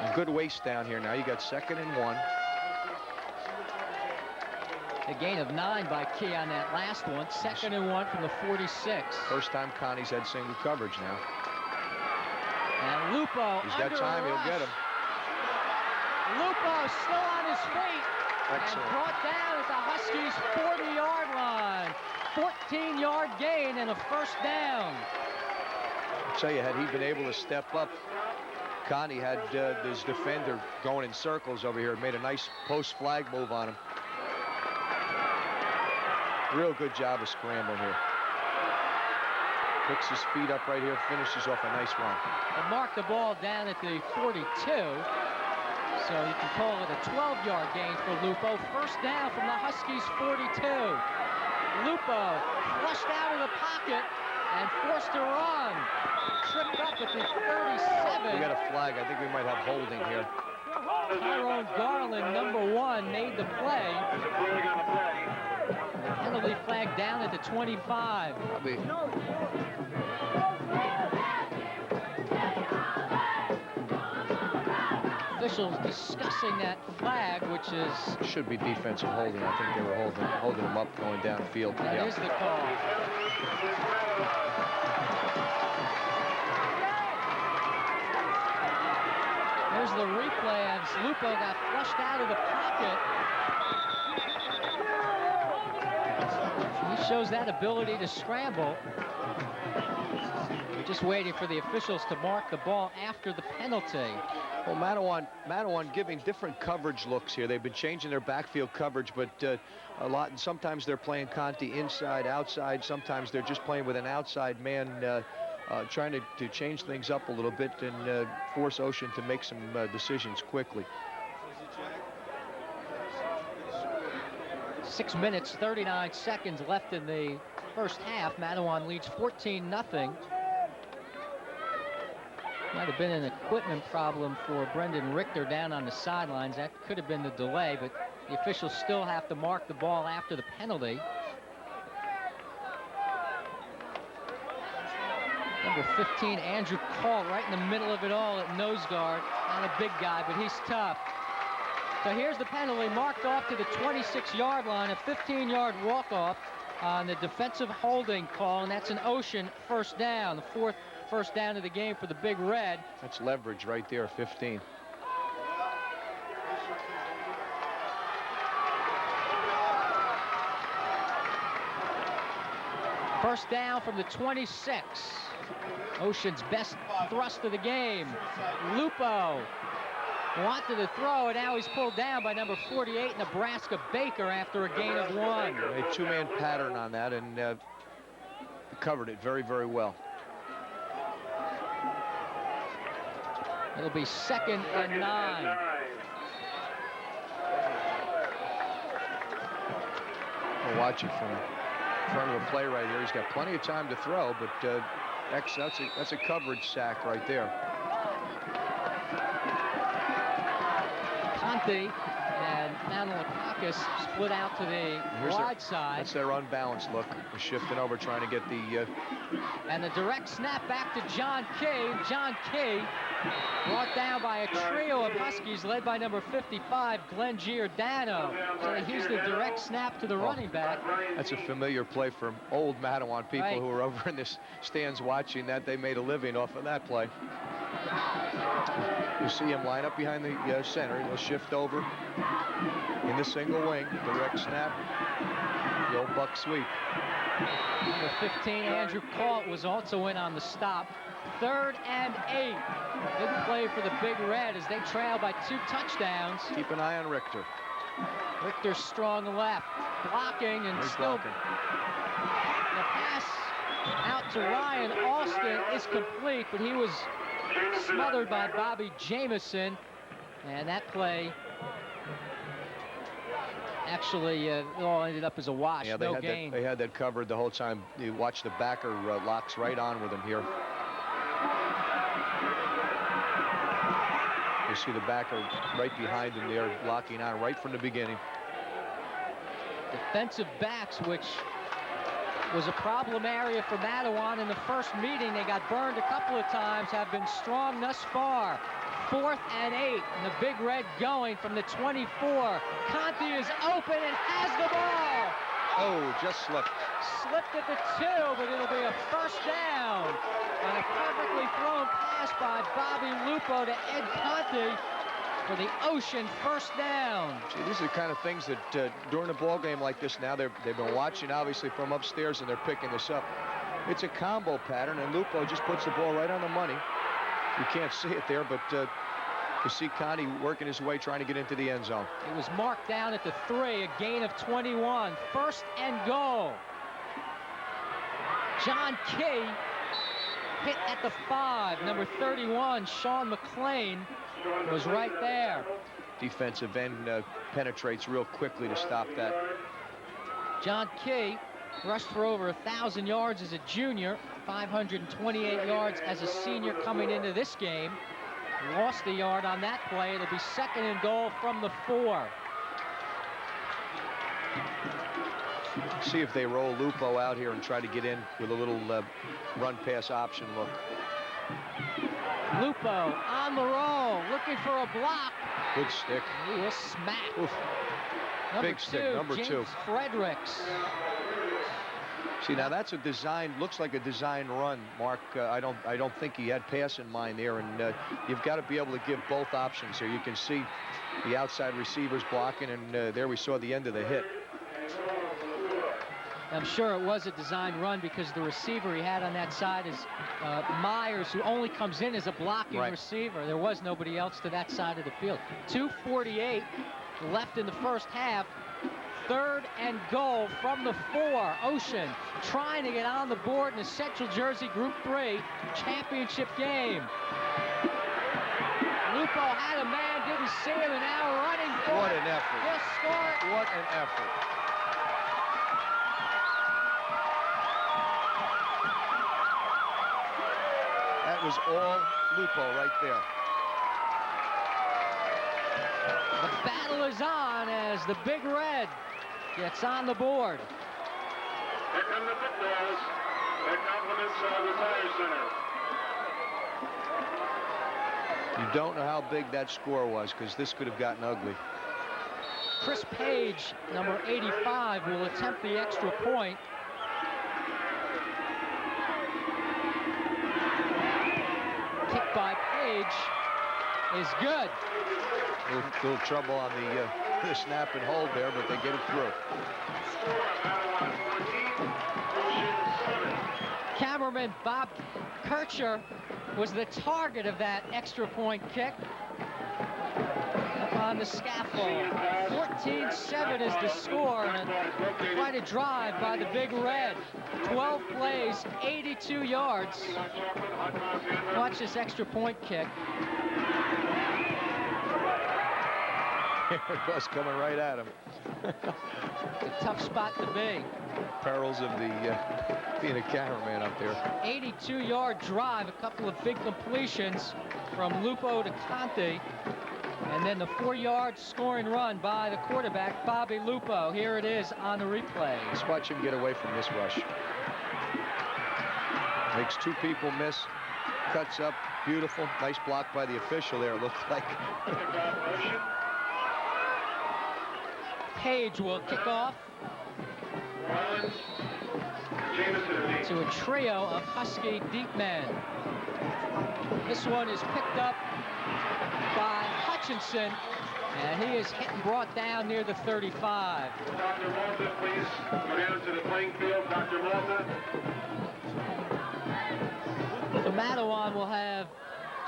And good waste down here now. You got 2nd and 1. A gain of 9 by Key on that last one. 2nd and 1 from the 46. First time Conti's had single coverage now. And Lupo, he's got time, he'll get him. Lupo still on his feet. Excellent. And brought down at the Huskies' 40-yard line. 14-yard gain and a first down. I'll tell you, had he been able to step up, Conti had his defender going in circles over here. Made a nice post flag move on him. Real good job of scrambling here. Picks his feet up right here, finishes off a nice run. And mark the ball down at the 42. So you can call it a 12-yard gain for Lupo. First down from the Huskies' 42. Lupo flushed out of the pocket and forced to run. Tripped up at the 37. We got a flag. I think we might have holding here. Tyrone Garland, number 1, made the play. Penalty flag down at the 25. Probably. Officials discussing that flag, which is... Should be defensive holding. I think they were holding him up going downfield. That is the call. Here's the replay as Lupo got flushed out of the pocket. He shows that ability to scramble. We're just waiting for the officials to mark the ball after the penalty. Well, Matawan giving different coverage looks here. They've been changing their backfield coverage, but a lot. And sometimes they're playing Conti inside, outside. Sometimes they're just playing with an outside man, trying to change things up a little bit and force Ocean to make some decisions quickly. 6 minutes, 39 seconds left in the first half. Matawan leads 14-0. Might have been an equipment problem for Brendan Richter down on the sidelines. That could have been the delay, but the officials still have to mark the ball after the penalty. Number 15, Andrew Call, right in the middle of it all at nose guard. Not a big guy, but he's tough. So here's the penalty, marked off to the 26-yard line, a 15-yard walk-off on the defensive holding call, and that's an Ocean first down, the fourth first down of the game for the Big Red. That's leverage right there, 15. First down from the 26. Ocean's best thrust of the game. Lupo wanted to throw, and now he's pulled down by number 48, Nebraska Baker, after a gain of 1. A two-man pattern on that, and covered it very, very well. It'll be 2nd and 9. We'll watch it from front of the play right here. He's got plenty of time to throw, but that's a coverage sack right there. Conti and Manilakakis split out to the wide side. That's their unbalanced look. They're shifting over, trying to get the... And the direct snap back to John Key. John Key brought down by a trio of Huskies led by number 55, Glenn Giordano. So they used the direct snap to the running back. That's a familiar play from old Matawan people who were over in the stands watching that. They made a living off of that play. You see him line up behind the center. He'll shift over in the single wing. Direct snap. The old buck sweep. Number 15, Andrew Calt, was also in on the stop. 3rd and 8. Big play for the Big Red as they trail by 2 touchdowns. Keep an eye on Richter. Richter's strong left, blocking, and still blocking. The pass out to Ryan Austin is complete, but he was smothered by Bobby Jamison, and that play actually all ended up as a wash. Yeah, no gain. They had that covered the whole time. You watch the backer locks right on with him here. You see the backer right behind him there, locking on right from the beginning. Defensive backs, which was a problem area for Matawan in the first meeting. They got burned a couple of times, have been strong thus far. 4th and 8, and the Big Red going from the 24. Conti is open and has the ball. Oh, just slipped. Slipped at the 2, but it'll be a first down. On a perfectly thrown pass by Bobby Lupo to Ed Conti for the Ocean first down. See, these are the kind of things that during a ball game like this now, they've been watching obviously from upstairs, and they're picking this up. It's a combo pattern, and Lupo just puts the ball right on the money. You can't see it there, but you see Conti working his way, trying to get into the end zone. It was marked down at the 3, a gain of 21. 1st and goal. John Key hit at the 5. Number 31, Sean McLean, was right there. Defensive end penetrates real quickly to stop that. John Key rushed for over 1,000 yards as a junior, 528 yards as a senior coming into this game. Lost a yard on that play. It'll be 2nd and goal from the 4. See if they roll Lupo out here and try to get in with a little run-pass option look. Lupo on the roll, looking for a block. Good stick. He was smacked. Oof. Big stick, number James 2. Fredericks. See, now that's a design, looks like a design run, Mark. I don't think he had pass in mind there, and you've got to be able to give both options here. You can see the outside receivers blocking, and there we saw the end of the hit. I'm sure it was a design run because the receiver he had on that side is Myers, who only comes in as a blocking receiver. There was nobody else to that side of the field. 2:48 left in the first half. 3rd and goal from the 4. Ocean trying to get on the board in the Central Jersey Group 3 championship game. Lupo had a man, didn't see him, and now running for What an effort. He'll score it. What an effort. That was all Lupo right there. The battle is on as the Big Red gets on the board. Here come the footballs. Their compliments of the Tire Center. You don't know how big that score was, because this could have gotten ugly. Chris Page, number 85, will attempt the extra point. Kick by Page is good. A little trouble on the snap and hold there, but they get it through. Cameraman Bob Kircher was the target of that extra point kick. Up on the scaffold. 14-7 is the score, and quite a drive by the Big Red. 12 plays, 82 yards. Watch this extra point kick. Here it was coming right at him. A tough spot to be. Perils of the being a cameraman up there. 82-yard drive, a couple of big completions from Lupo to Conte, and then the 4-yard scoring run by the quarterback, Bobby Lupo. Here it is on the replay. Let's watch him get away from this rush. Makes 2 people miss. Cuts up. Beautiful. Nice block by the official there, it looked like. Page will kick off to a trio of Husky deep men. This one is picked up by Hutchinson, and he is hit and brought down near the 35. Dr. Malta, please go down to the playing field. Dr. Malta. So Matawan will have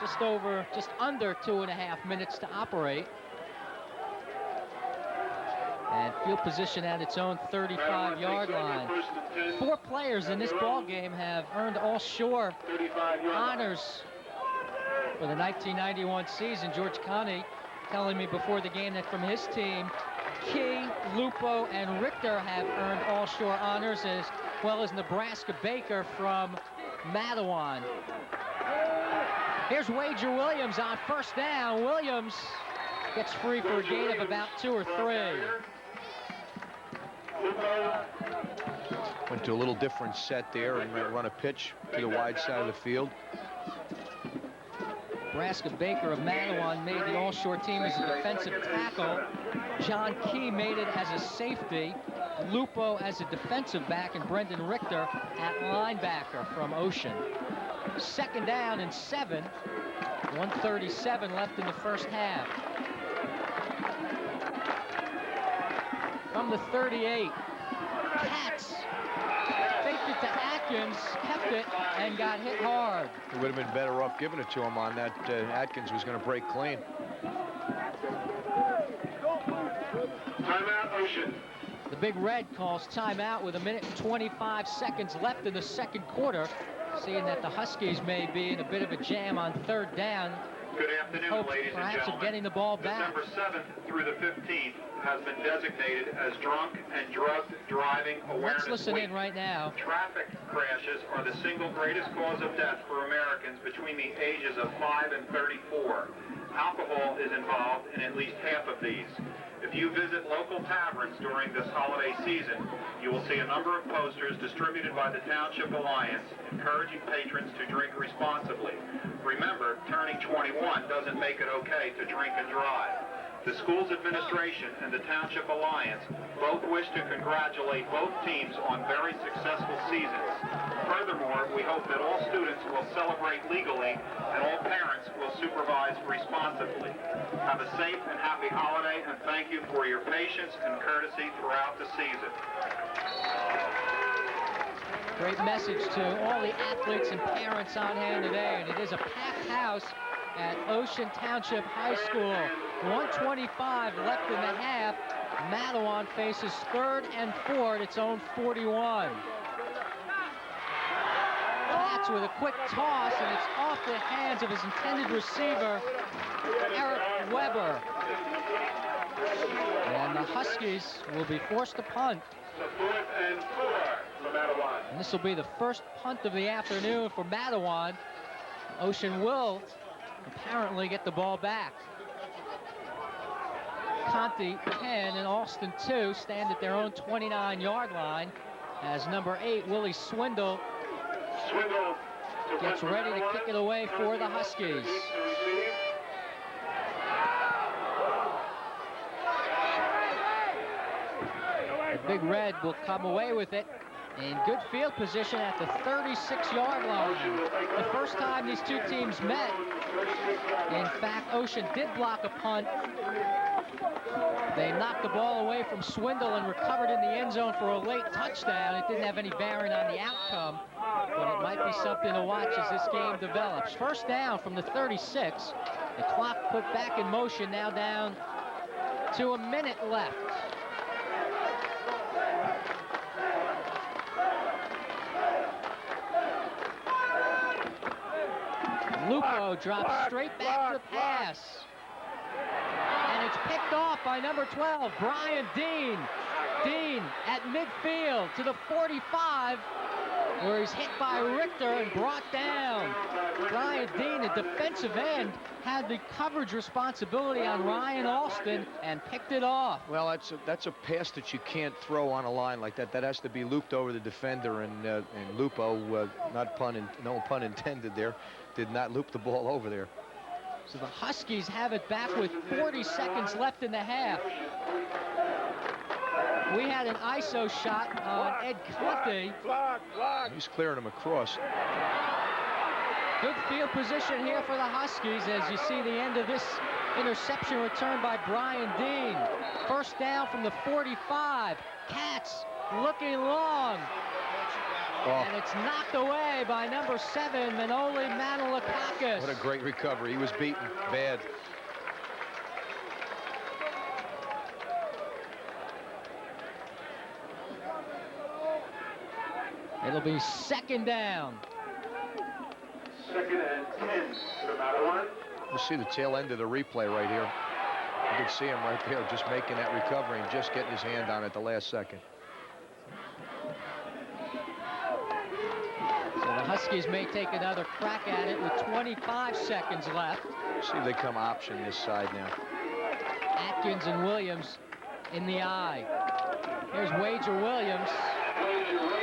just under 2.5 minutes to operate. And field position at its own 35-yard line. 4 players in this ball game have earned all-shore honors for the 1991 season. George Connie telling me before the game that from his team, Key, Lupo, and Richter have earned all-shore honors, as well as Nebraska Baker from Matawan. Here's Wager Williams on first down. Williams gets free for a gain of about 2 or 3. Went to a little different set there and run a pitch to the wide side of the field. Nebraska Baker of Matawan made the all-shore team as a defensive tackle. John Key made it as a safety. Lupo as a defensive back, and Brendan Richter at linebacker from Ocean. 2nd down and 7. 1:37 left in the first half. From the 38, Katz faked it to Atkins, kept it, and got hit hard. It would have been better off giving it to him on that. Atkins was going to break clean. Timeout, Ocean. The Big Red calls timeout with 1 minute and 25 seconds left in the second quarter, seeing that the Huskies may be in a bit of a jam on 3rd down. Good afternoon, Hopes ladies and perhaps gentlemen. of getting the ball back. December 7th through the 15th has been designated as Drunk and Drugged Driving Awareness Let's listen Week. in right now. Traffic crashes are the single greatest cause of death for Americans between the ages of 5 and 34. Alcohol is involved in at least half of these. If you visit local taverns during this holiday season, you will see a number of posters distributed by the Township Alliance encouraging patrons to drink responsibly. Remember, turning 21 doesn't make it okay to drink and drive. The school's administration and the Township Alliance both wish to congratulate both teams on very successful seasons. Furthermore, we hope that all students will celebrate legally and all parents will supervise responsibly. Have a safe and happy holiday, and thank you for your patience and courtesy throughout the season. Great message to all the athletes and parents on hand today, and it is a packed house at Ocean Township High School. 1:25 left in the half. Matawan faces 3rd and 4 at its own 41. Katz with a quick toss, and it's off the hands of his intended receiver, Eric Weber. And the Huskies will be forced to punt. And this will be the first punt of the afternoon for Matawan. Ocean will apparently get the ball back. Conti 10 and Alston 2 stand at their own 29-yard line as number 8, Willie Swindle, gets ready to kick it away for the Huskies. The Big Red will come away with it in good field position at the 36-yard line. The first time these two teams met, in fact, Ocean did block a punt. They knocked the ball away from Swindle and recovered in the end zone for a late touchdown. It didn't have any bearing on the outcome, but it might be something to watch as this game develops. First down from the 36. The clock put back in motion, now down to a minute left. Lupo drops straight back to pass. And it's picked off by number 12, Brian Dean. Dean at midfield to the 45, where he's hit by Richter and brought down. Brian Dean, a defensive end, had the coverage responsibility on Ryan Alston and picked it off. Well, that's a pass that you can't throw on a line like that. That has to be looped over the defender, and Lupo, no pun intended there, did not loop the ball over there. So the Huskies have it back with 40 seconds left in the half. We had an ISO shot on Ed Conte. He's clearing him across. Good field position here for the Huskies as you see the end of this interception return by Brian Dean. First down from the 45. Katz looking long. Oh. And it's knocked away by number 7, Manoli Manolakakis. What a great recovery. He was beaten bad. It'll be second down. Second and 10 for Matawan. You see the tail end of the replay right here. You can see him right there just making that recovery and just getting his hand on it at the last second. So the Huskies may take another crack at it with 25 seconds left. See if they come option this side now. Atkins and Williams in the eye. Here's Wager Williams.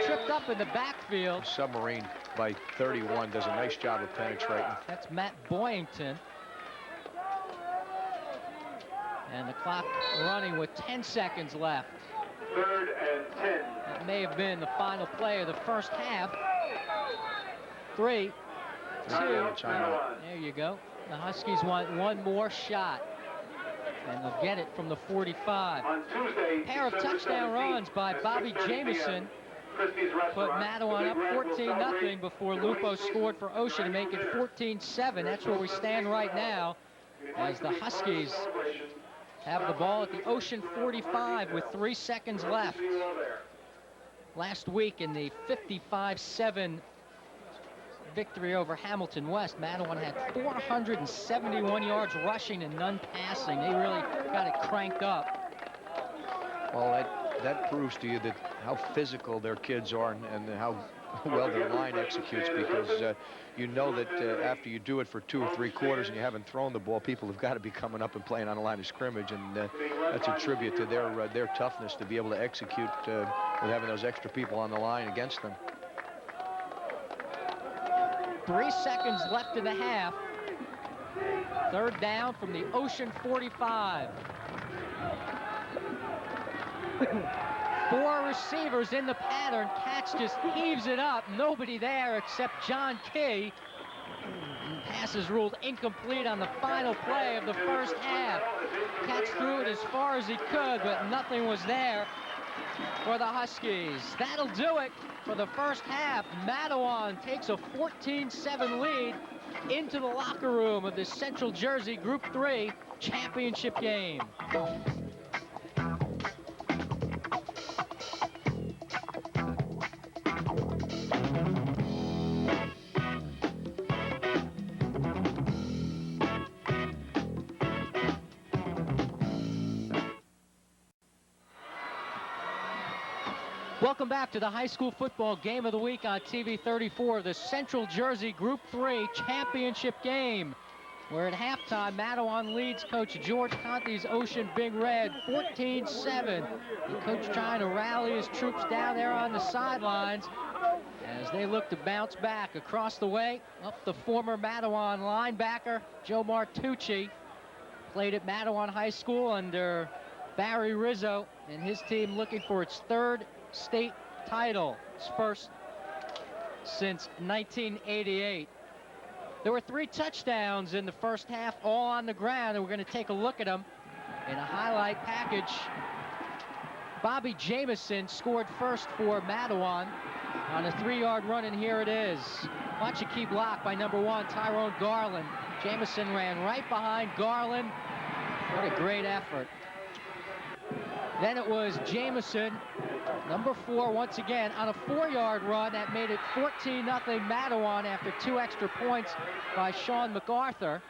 Tripped up in the backfield. Submarine by 31 does a nice job of penetrating. That's Matt Boyington. And the clock running with 10 seconds left. 3rd and 10. That may have been the final play of the first half. 3, 2, there you go. The Huskies want one more shot. And they'll get it from the 45. On Tuesday, Pair of touchdown runs by Bobby Jamison put Matawan up 14-0 before Lupo scored for Ocean to make it 14-7. That's where we stand right now as the Huskies have the ball at the Ocean 45 with 3 seconds left. Last week in the 55-7 victory over Hamilton West, Matawan had 471 yards rushing and none passing. They really got it cranked up. Well, that proves to you that how physical their kids are and how well their line executes, because you know that after you do it for 2 or 3 quarters and you haven't thrown the ball, people have got to be coming up and playing on the line of scrimmage, and that's a tribute to their toughness to be able to execute with having those extra people on the line against them. 3 seconds left in the half. Third down from the Ocean 45. 4 receivers in the pattern. Katz just heaves it up. Nobody there except John Key. Pass is ruled incomplete on the final play of the first half. Katz threw it as far as he could, but nothing was there for the Huskies. That'll do it for the first half. Matawan takes a 14-7 lead into the locker room of the Central Jersey Group 3 championship game. Welcome back to the high school football game of the week on TV 34, the Central Jersey Group 3 championship game, where at halftime, Matawan leads Coach George Conte's Ocean Big Red 14-7. The coach trying to rally his troops down there on the sidelines as they look to bounce back. Across the way, up the former Matawan linebacker, Joe Martucci, played at Matawan High School under Barry Rizzo and his team looking for its third state title, its first since 1988. There were 3 touchdowns in the first half, all on the ground, and we're going to take a look at them in a highlight package. Bobby Jamison scored first for Matawan on a 3-yard run, and here it is. Watch a key block by number 1, Tyrone Garland. Jamison ran right behind Garland. What a great effort. Then it was Jamison, number 4, once again, on a 4-yard run that made it 14-0 Matawan after 2 extra points by Sean MacArthur.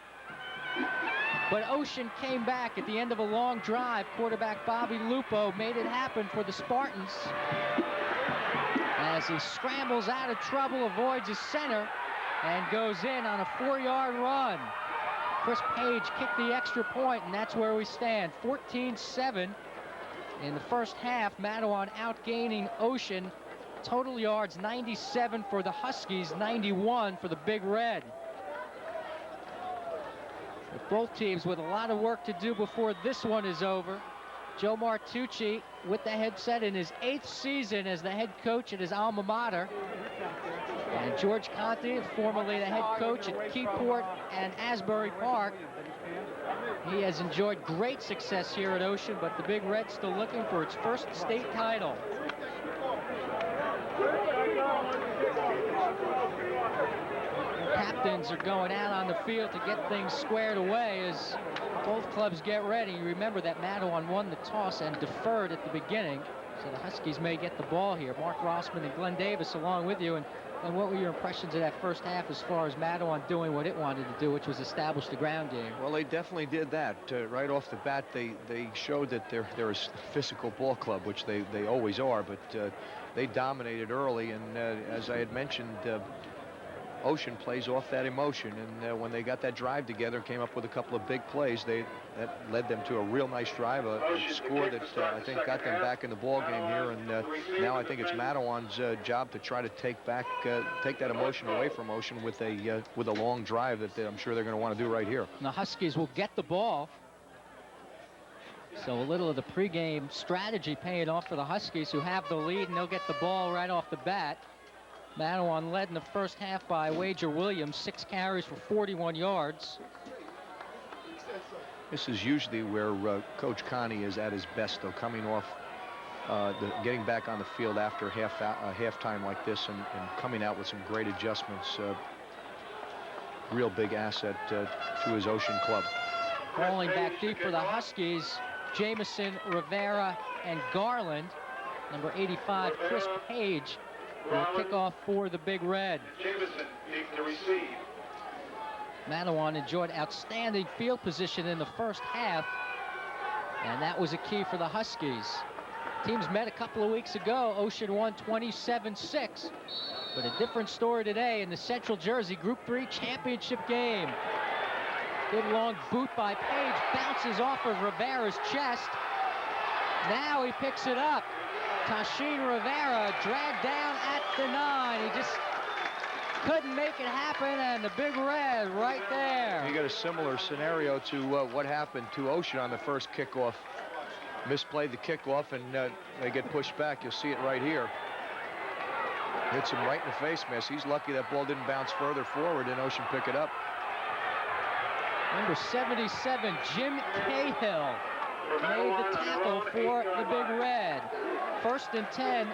But Ocean came back at the end of a long drive. Quarterback Bobby Lupo made it happen for the Spartans as he scrambles out of trouble, avoids his center, and goes in on a 4-yard run. Chris Page kicked the extra point, and that's where we stand, 14-7. In the first half, Matawan outgaining Ocean. Total yards 97 for the Huskies, 91 for the Big Red. With both teams with a lot of work to do before this one is over. Joe Martucci with the headset in his 8th season as the head coach at his alma mater. And George Conte, formerly the head coach at Keyport and Asbury Park. He has enjoyed great success here at Ocean, but the Big Red's still looking for its first state title. Captains are going out on the field to get things squared away as both clubs get ready. Remember that Matawan won the toss and deferred at the beginning, so the Huskies may get the ball here. Mark Rossman and Glenn Davis along with you. And what were your impressions of that first half as far as Matawan doing what it wanted to do, which was establish the ground game? Well, they definitely did that. Right off the bat, they showed that they're a physical ball club, which they always are, but they dominated early. And as I had mentioned, Ocean plays off that emotion, and when they got that drive together, came up with a couple of big plays, that led them to a real nice drive, a score that I think got them back in the ball game here. And now I think it's Matawan's job to try to take that emotion away from Ocean with a long drive that I'm sure they're going to want to do right here. The Huskies will get the ball. So a little of the pregame strategy paying off for the Huskies, who have the lead, and they'll get the ball right off the bat. Matawan led in the first half by Wager Williams, 6 carries for 41 yards. This is usually where Coach Conte is at his best, though, coming off getting back on the field after halftime like this and coming out with some great adjustments. Real big asset to his Ocean club. Falling back deep for the Huskies, Jamison, Rivera, and Garland. Number 85, Chris Page, will kick off for the Big Red. Jamison needs to receive. Matawan enjoyed outstanding field position in the first half, and that was a key for the Huskies. Teams met a couple of weeks ago. Ocean won 27-6, but a different story today in the Central Jersey Group 3 championship game. Good long boot by Page, bounces off of Rivera's chest. Now he picks it up. Tashin Rivera dragged down at the 9. He just couldn't make it happen, and the Big Red right there. You got a similar scenario to what happened to Ocean on the first kickoff. Misplayed the kickoff, and they get pushed back. You'll see it right here. Hits him right in the face, miss. He's lucky that ball didn't bounce further forward, and Ocean pick it up. Number 77, Jim Cahill, made the tackle for the Big Red. 1st and 10,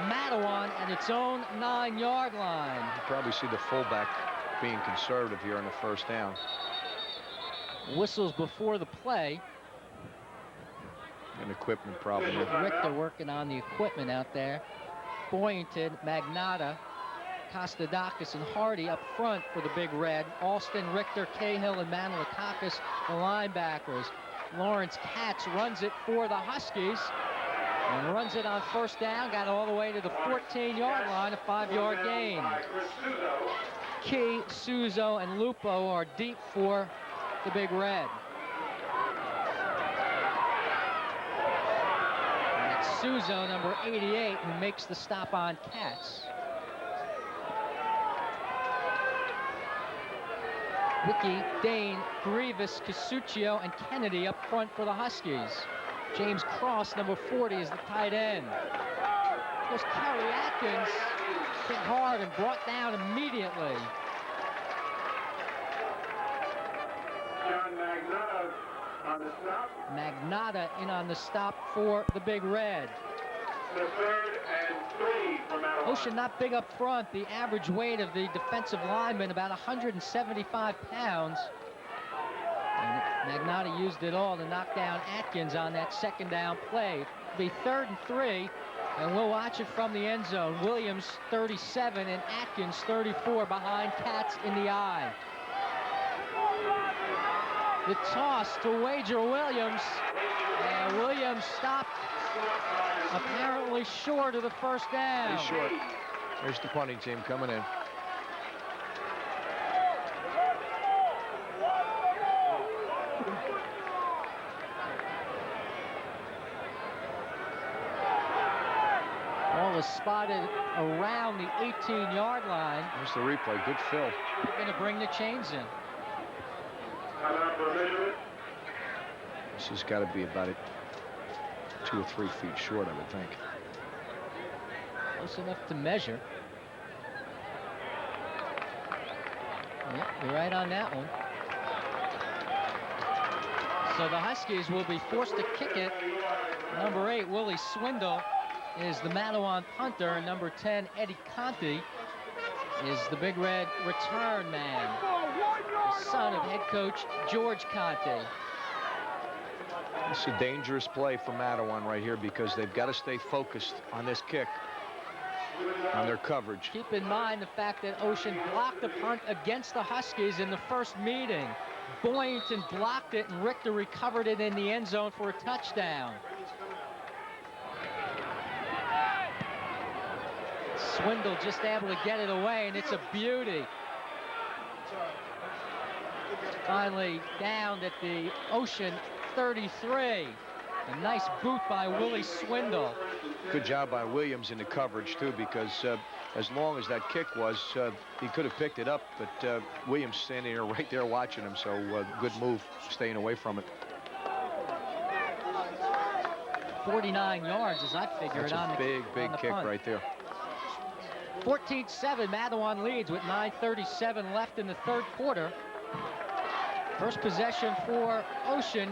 Matawan at its own 9-yard line. You probably see the fullback being conservative here on the first down. Whistles before the play. An equipment problem. Richter working on the equipment out there. Boynton, Magnata, Kostadakis, and Hardy up front for the Big Red. Alston, Richter, Cahill, and Manilakakis, the linebackers. Lawrence Katz runs it for the Huskies and runs it on 1st down. Got all the way to the 14-yard line, a 5-yard gain. Key, Suzo, and Lupo are deep for the Big Red. And it's Suzo, number 88, who makes the stop on Katz. Wiki, Dane, Grievous, Casuccio, and Kennedy up front for the Huskies. James Cross, number 40, is the tight end. There's Kerry Atkins, hit hard and brought down immediately. John Magnata on the stop. Magnata in on the stop for the Big Red. The 3rd and 3 from Matawan. Ocean not big up front. The average weight of the defensive lineman about 175 pounds. And Magnata used it all to knock down Atkins on that 2nd down play. It'll be 3rd and 3, and we'll watch it from the end zone. Williams 37 and Atkins 34 behind Katz in the eye. The toss to Wager Williams, and Williams stopped apparently short of the 1st down. He's short. There's the punting team coming in. Ball is spotted around the 18-yard line. There's the replay. Good fill. They're going to bring the chains in. This has got to be about 2 or 3 feet short, I would think. Close enough to measure. Yep, you're right on that one. So the Huskies will be forced to kick it. Number 8, Willie Swindle, is the Matawan punter, and number 10, Eddie Conti, is the Big Red return man, the son of head coach George Conti. It's a dangerous play for Matawan right here because they've got to stay focused on this kick, on their coverage. Keep in mind the fact that Ocean blocked the punt against the Huskies in the first meeting. Boynton blocked it, and Richter recovered it in the end zone for a touchdown. Swindle just able to get it away, and it's a beauty. Finally down at the Ocean 33. A nice boot by Willie Swindle. Good job by Williams in the coverage, too, because as long as that kick was, he could have picked it up, but Williams standing there right there watching him, so good move staying away from it. 49 yards, as I figure it, on the big kick punt. right there. 14-7, Matawan leads with 9:37 left in the 3rd quarter. First possession for Ocean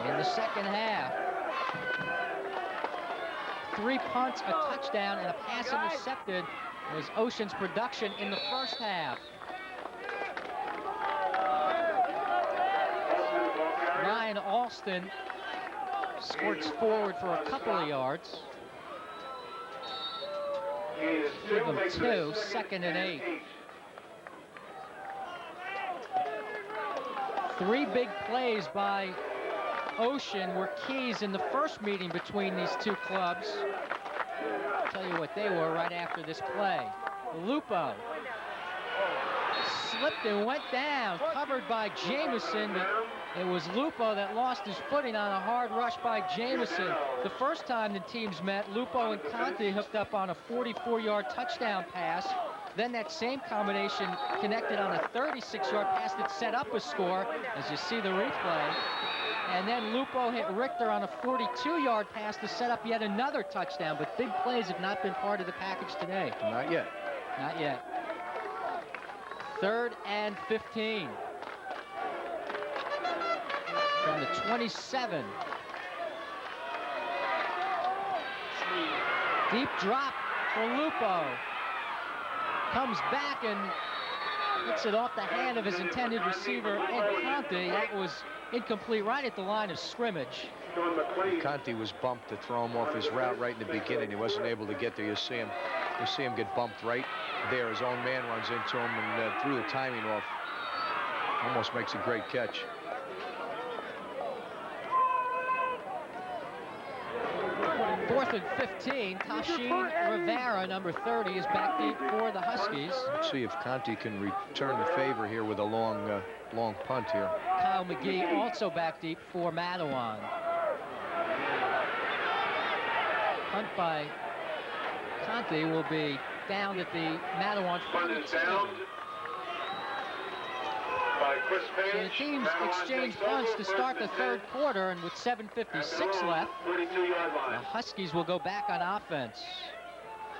in the 2nd half. 3 punts, a touchdown, and a pass intercepted was Ocean's production in the 1st half. Ryan Alston squirts forward for a couple of yards. Give them 2, 2nd and 8. 3 big plays by Ocean were keys in the first meeting between these two clubs. I'll tell you what they were right after this play. Lupo slipped and went down, covered by Jameson, but it was Lupo that lost his footing on a hard rush by Jameson. The first time the teams met, Lupo and Conti hooked up on a 44-yard touchdown pass. Then that same combination connected on a 36-yard pass that set up a score, as you see the replay. And then Lupo hit Richter on a 42-yard pass to set up yet another touchdown. But big plays have not been part of the package today. Not yet. Not yet. 3rd and 15. From the 27. Deep drop for Lupo. Comes back and gets it off the hand of his intended receiver, Ed Conte. That was incomplete right at the line of scrimmage. Conte was bumped to throw him off his route right in the beginning. He wasn't able to get there. You see him get bumped right there. His own man runs into him and threw the timing off. Almost makes a great catch. Fourth and 15. Tashin Rivera, number 30, is back deep for the Huskies. Let's see if Conte can return the favor here with a long punt here. Kyle McGee also back deep for Matawan. Punt by Conte will be down at the Matawan 42. So the teams exchange punts to start the 3rd quarter, and with 7:56 left, the Huskies will go back on offense.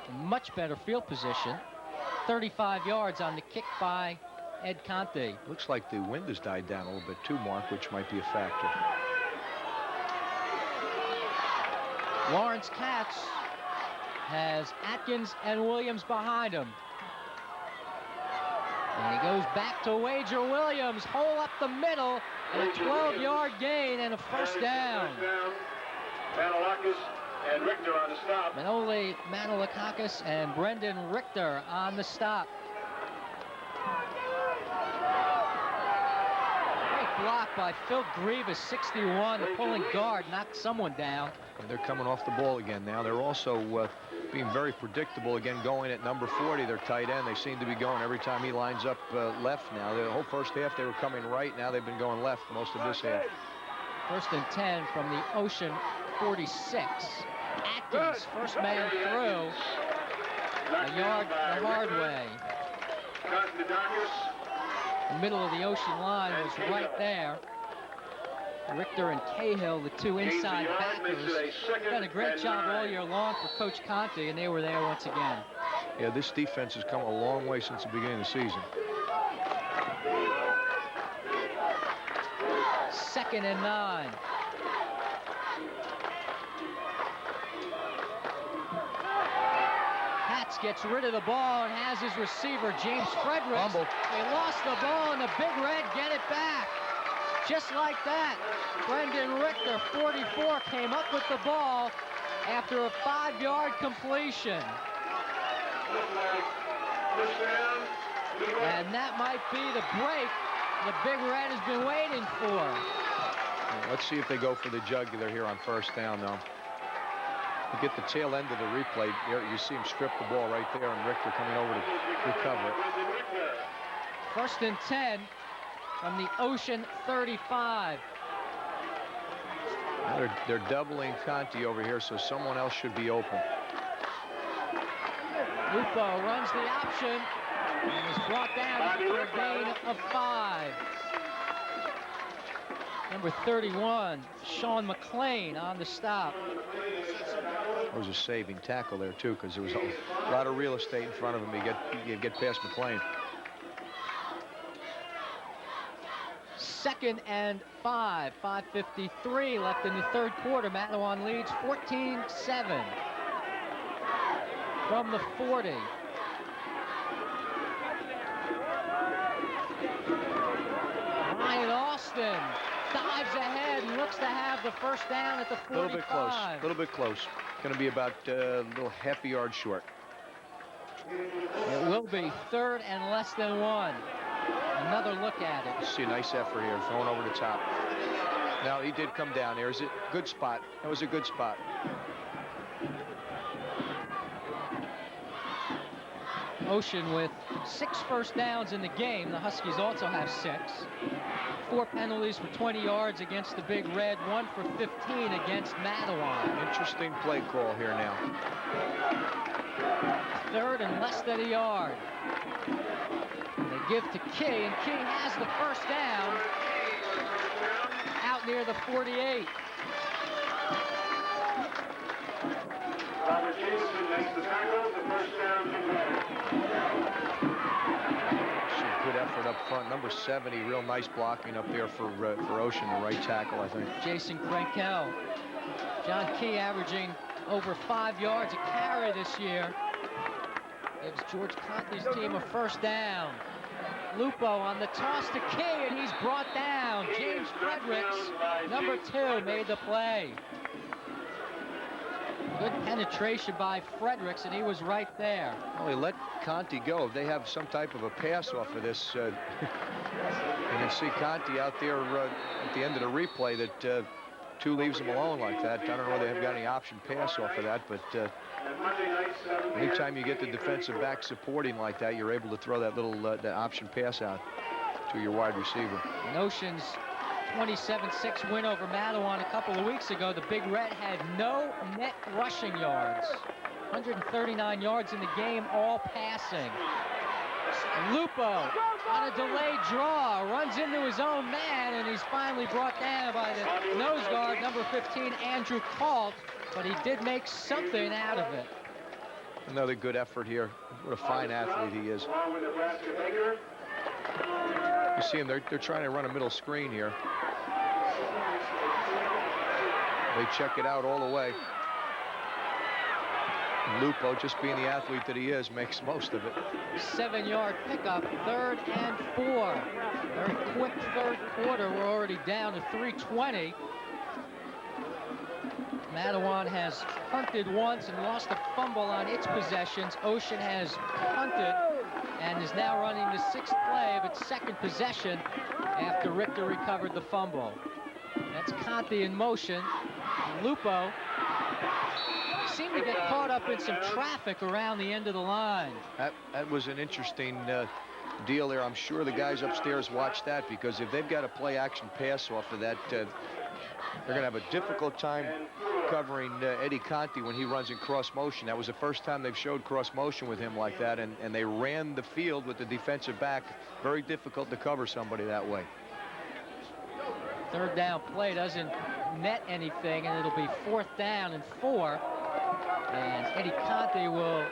In much better field position. 35 yards on the kick by Ed Conte. Looks like the wind has died down a little bit too, Mark, which might be a factor. Lawrence Katz has Atkins and Williams behind him. And he goes back to Wager Williams, hole up the middle, and a 12-yard gain and a first down. Manolakis and Richter on the stop. Manole Manolakakis and Brendan Richter on the stop. Great block by Phil Grievous, 61. The pulling guard knocked someone down. And they're coming off the ball again now. They're also being very predictable again, going at number 40, their tight end. They seem to be going every time he lines up left now. The whole first half they were coming right. Now they've been going left most of this half. 1st and 10 from the Ocean 46. Atkins, first man through. A yard the hard way. The middle of the Ocean line was right there. Richter and Cahill, the two inside backers, done a great job all year long for Coach Conte, and they were there once again. Yeah, this defense has come a long way since the beginning of the season. 2nd and 9. Hatz gets rid of the ball and has his receiver, James Fredericks. Fumble. They lost the ball, and the Big Red get it back. Just like that, Brendan Richter, 44, came up with the ball after a 5-yard completion. And that might be the break the Big Red has been waiting for. Let's see if they go for the jugular here on first down, though. You get the tail end of the replay. You see him strip the ball right there, and Richter coming over to recover it. 1st and 10 from the Ocean 35. Now they're doubling Conte over here, so someone else should be open. Lupo runs the option and is brought down for a gain of 5. Number 31, Sean McLean on the stop. There was a saving tackle there, too, because there was a lot of real estate in front of him. You get past McLean. 2nd and 5. 5:53 left in the 3rd quarter. Matawan leads 14-7 from the 40. Ryan Austin dives ahead and looks to have the first down at the 45. A little bit close. A little bit close. Going to be about a little half a yard short. It will be 3rd and less than 1. Another look at it. See a nice effort here, throwing over the top. Now he did come down there. Is it good spot? That was a good spot. Ocean with 6 first downs in the game. The Huskies also have 6. 4 penalties for 20 yards against the Big Red, 1 for 15 against Matawan. Interesting play call here now. 3rd and less than a yard. They give to Key, and Key has the first down out near the 48. Robert Jameson makes the tackle, the first down to Good effort up front. Number 70, real nice blocking up there for Ocean, the right tackle, I think. Jason Krenkel. John Key averaging over 5 yards a carry this year. Gives George Conte's team a first down. Lupo on the toss to Key, and he's brought down. James Fredericks, number 2, made the play. Good penetration by Fredericks, and he was right there. Well, he let Conte go. If they have some type of a pass off of this, you can see Conte out there at the end of the replay that 2 leaves him alone like that. I don't know whether they have got any option pass off of that, but anytime you get the defensive back supporting like that, you're able to throw that little that option pass out to your wide receiver. And Ocean's 27-6 win over Matawan a couple of weeks ago. The Big Red had no net rushing yards. 139 yards in the game, all passing. Lupo on a delayed draw, runs into his own man, and he's finally brought down by the nose guard, number 15, Andrew Kalt, but he did make something out of it. Another good effort here. What a fine athlete he is. You see him, they're trying to run a middle screen here. They check it out all the way. Lupo, just being the athlete that he is, makes most of it. 7-yard pickup, 3rd and 4. Very quick 3rd quarter. We're already down to 3:20. Matawan has punted once and lost a fumble on its possessions. Ocean has punted and is now running the 6th play of its 2nd possession after Richter recovered the fumble. That's Conte in motion. Lupo seemed to get caught up in some traffic around the end of the line. That was an interesting deal there. I'm sure the guys upstairs watched that, because if they've got a play action pass off of that, they're going to have a difficult time covering Eddie Conte when he runs in cross motion. That was the first time they've showed cross motion with him like that, and they ran the field with the defensive back. Very difficult to cover somebody that way. 3rd down play doesn't net anything, and it'll be 4th down and 4. And Eddie Conte will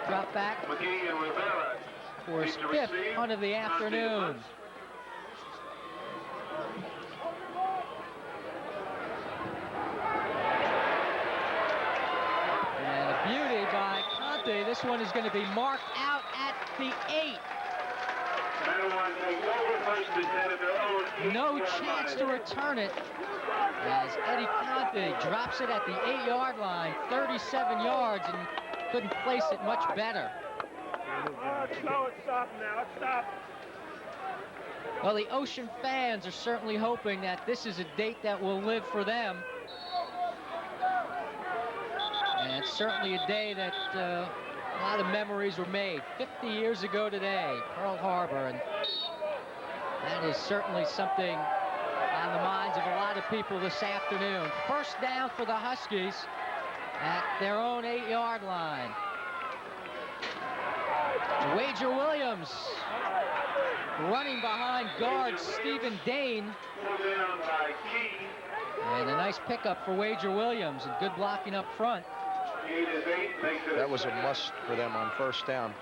drop back for his 5th punt of the afternoon. And a beauty by Conte. This one is going to be marked out at the 8. No chance to return it, as Eddie Conte drops it at the 8-yard line, 37 yards, and couldn't place it much better. Well, the Ocean fans are certainly hoping that this is a date that will live for them. And it's certainly a day that a lot of memories were made. 50 years ago today, Pearl Harbor, and that is certainly something on the minds of a lot of people this afternoon. 1st down for the Huskies at their own 8-yard line. Wager Williams running behind guard Stephen Dane. And a nice pickup for Wager Williams, and good blocking up front. That was a must for them on 1st down.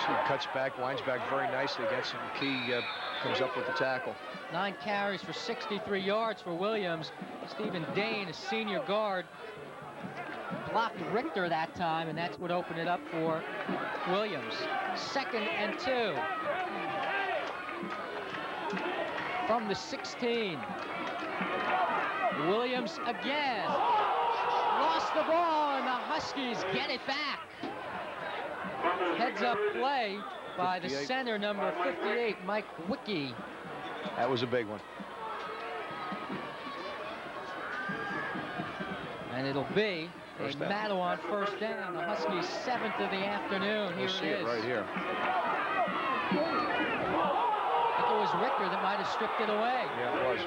He cuts back, winds back very nicely against him. Key comes up with the tackle. 9 carries for 63 yards for Williams. Stephen Dane, a senior guard, blocked Richter that time, and that's what opened it up for Williams. 2nd and 2. From the 16. Williams again. Lost the ball, and the Huskies get it back. Heads-up play by the center, number 58, Mike Wicke. That was a big one. And it'll be a Matawan 1st down. The Huskies' 7th of the afternoon. Here See it is. right here. I think it was Richter that might have stripped it away. Yeah, it was.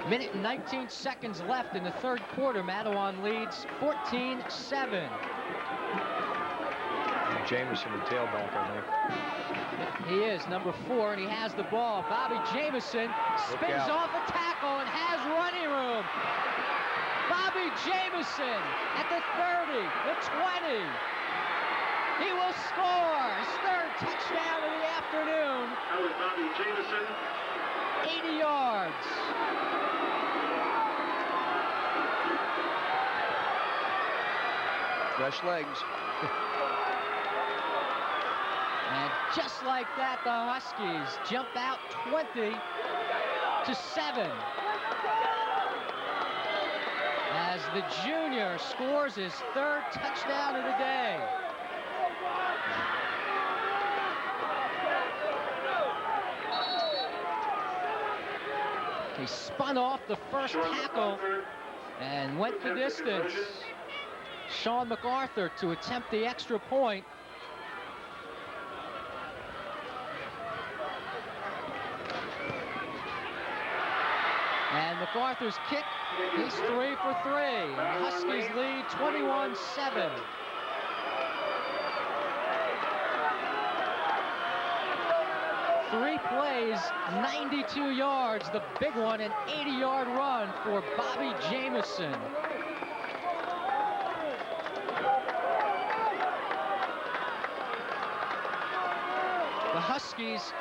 Minute and 19 seconds left in the third quarter. Matawan leads 14-7. Jameson, the tailback, I think. He is number 4, and he has the ball. Bobby Jameson spins off a tackle and has running room. Bobby Jameson at the 30, the 20. He will score his third touchdown of the afternoon. That was Bobby Jameson. 80 yards. Fresh legs. And just like that, the Huskies jump out 20-7. As the junior scores his third touchdown of the day. He spun off the first tackle and went the distance. Sean MacArthur to attempt the extra point. And MacArthur's kick, he's 3 for 3. And the Huskies lead 21-7. Three plays, 92 yards. The big one, an 80-yard run for Bobby Jameson. The Huskies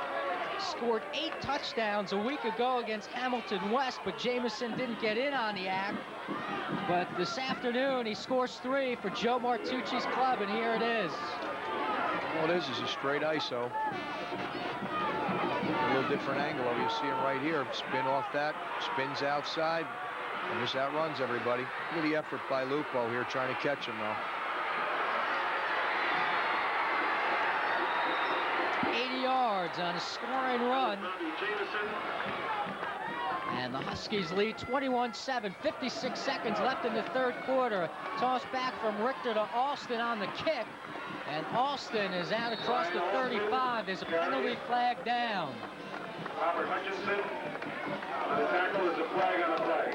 scored 8 touchdowns a week ago against Hamilton West, but Jameson didn't get in on the act. But this afternoon, he scores 3 for Joe Martucci's club, and here it is. All it is a straight ISO. A little different angle. You see him right here. Spin off that, spins outside, and just outruns everybody. Look at the effort by Lupo here trying to catch him, though. 80 yards on a scoring run. And the Huskies lead 21-7. 56 seconds left in the third quarter. Toss back from Richter to Alston on the kick. And Alston is out across the 35. There's a penalty flag down. Robert Hutchinson. The tackle is a flag on the play.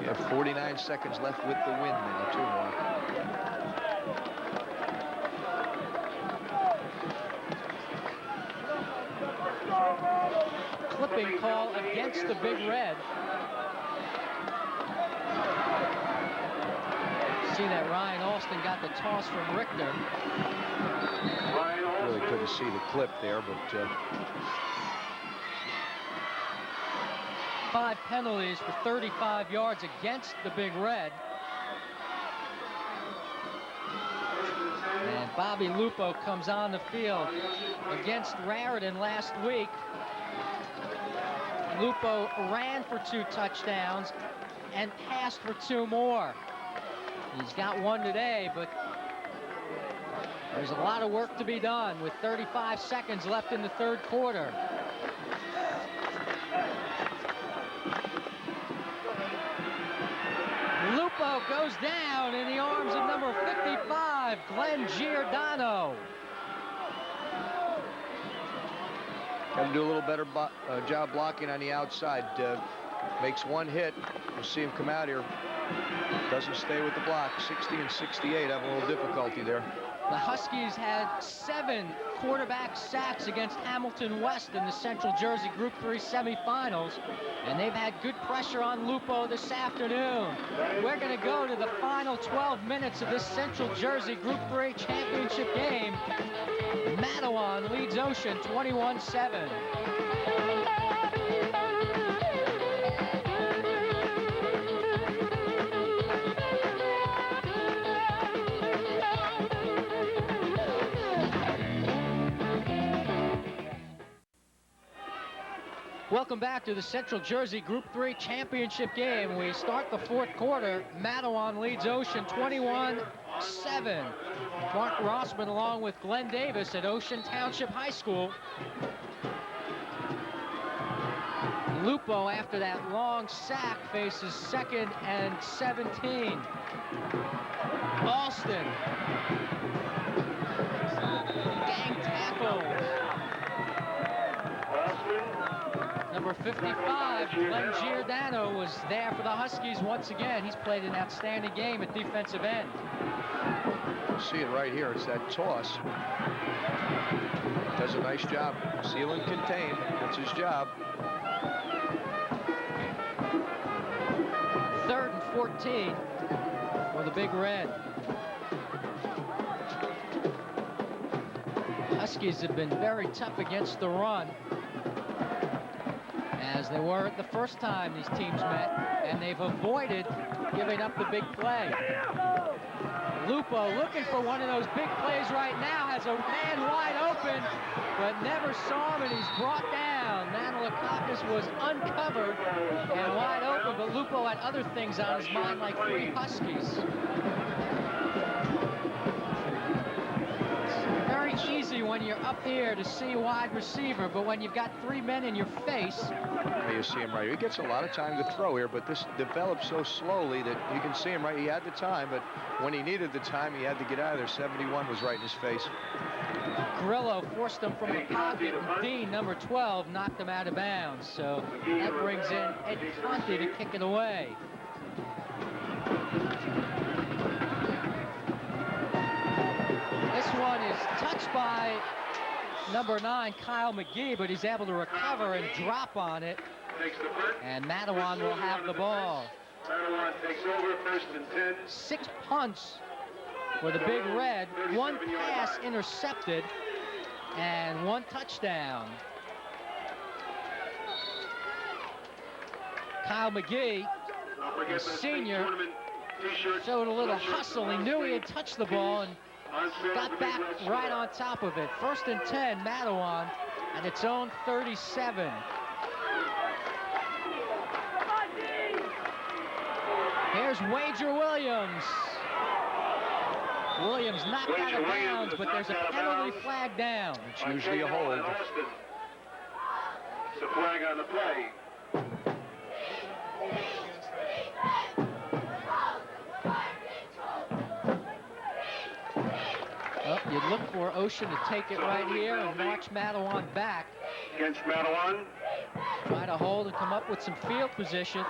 You have 49 seconds left with the win now, too, Mark. Clipping call against the Big Red. See that Ryan Alston got the toss from Richter. Really couldn't see the clip there, but 5 penalties for 35 yards against the Big Red. And Bobby Lupo comes on the field against Raritan last week. Lupo ran for 2 touchdowns and passed for 2 more. He's got 1 today, but there's a lot of work to be done with 35 seconds left in the third quarter. Lupo goes down in the arms of number 55, Glenn Giordano. got to do a little better job blocking on the outside. Makes 1 hit. We'll see him come out here. Doesn't stay with the block. 60 and 68, having a little difficulty there. The Huskies had 7 quarterback sacks against Hamilton West in the Central Jersey Group 3 semifinals, and they've had good pressure on Lupo this afternoon. We're going to go to the final 12 minutes of this Central Jersey Group 3 championship game. Matawan leads Ocean 21-7. Welcome back to the Central Jersey Group 3 championship game. We start the fourth quarter. Matawan leads Ocean 21-7. Mark Rossman along with Glenn Davis at Ocean Township High School. Lupo, after that long sack, faces 2nd and 17. Alston. Gang tackle. Number 55, 55, Glenn Giordano was there for the Huskies once again. He's played an outstanding game at defensive end. You see it right here. It's that toss. Does a nice job. Seal and contain. That's his job. 3rd and 14 for the Big Red. Huskies have been very tough against the run, as they were the first time these teams met, and they've avoided giving up the big play. Lupo looking for one of those big plays right now, has a man wide open, but never saw him, and he's brought down. Manilakakis was uncovered and wide open, but Lupo had other things on his mind, like 3 Huskies. Very easy when you're up here to see wide receiver, but when you've got 3 men in your face. You see him right here. He gets a lot of time to throw here, but this develops so slowly that you can see him right. He had the time, but when he needed the time, he had to get out of there. 71 was right in his face. Grillo forced him from the pocket, and Dean, number 12, knocked him out of bounds. So that brings in Ed Conte to kick it away. This one is touched by number 9, Kyle McGee, but he's able to recover and drop on it. And Matawan will have the ball. Matawan takes over, 1st and 10. 6 punts for the Big Red, 1 pass intercepted, and 1 touchdown. Kyle McGee, the senior, showed a little hustle. He knew he had touched the ball and got back right on top of it. 1st and 10, Matawan at its own 37. Here's Wager Williams. Williams knocked out of bounds, but there's a penalty flag down. It's usually a hold. It's a flag on the play. Well, you'd look for Ocean to take it right here and march Matawan back. Against Matawan. Try to hold and come up with some field position.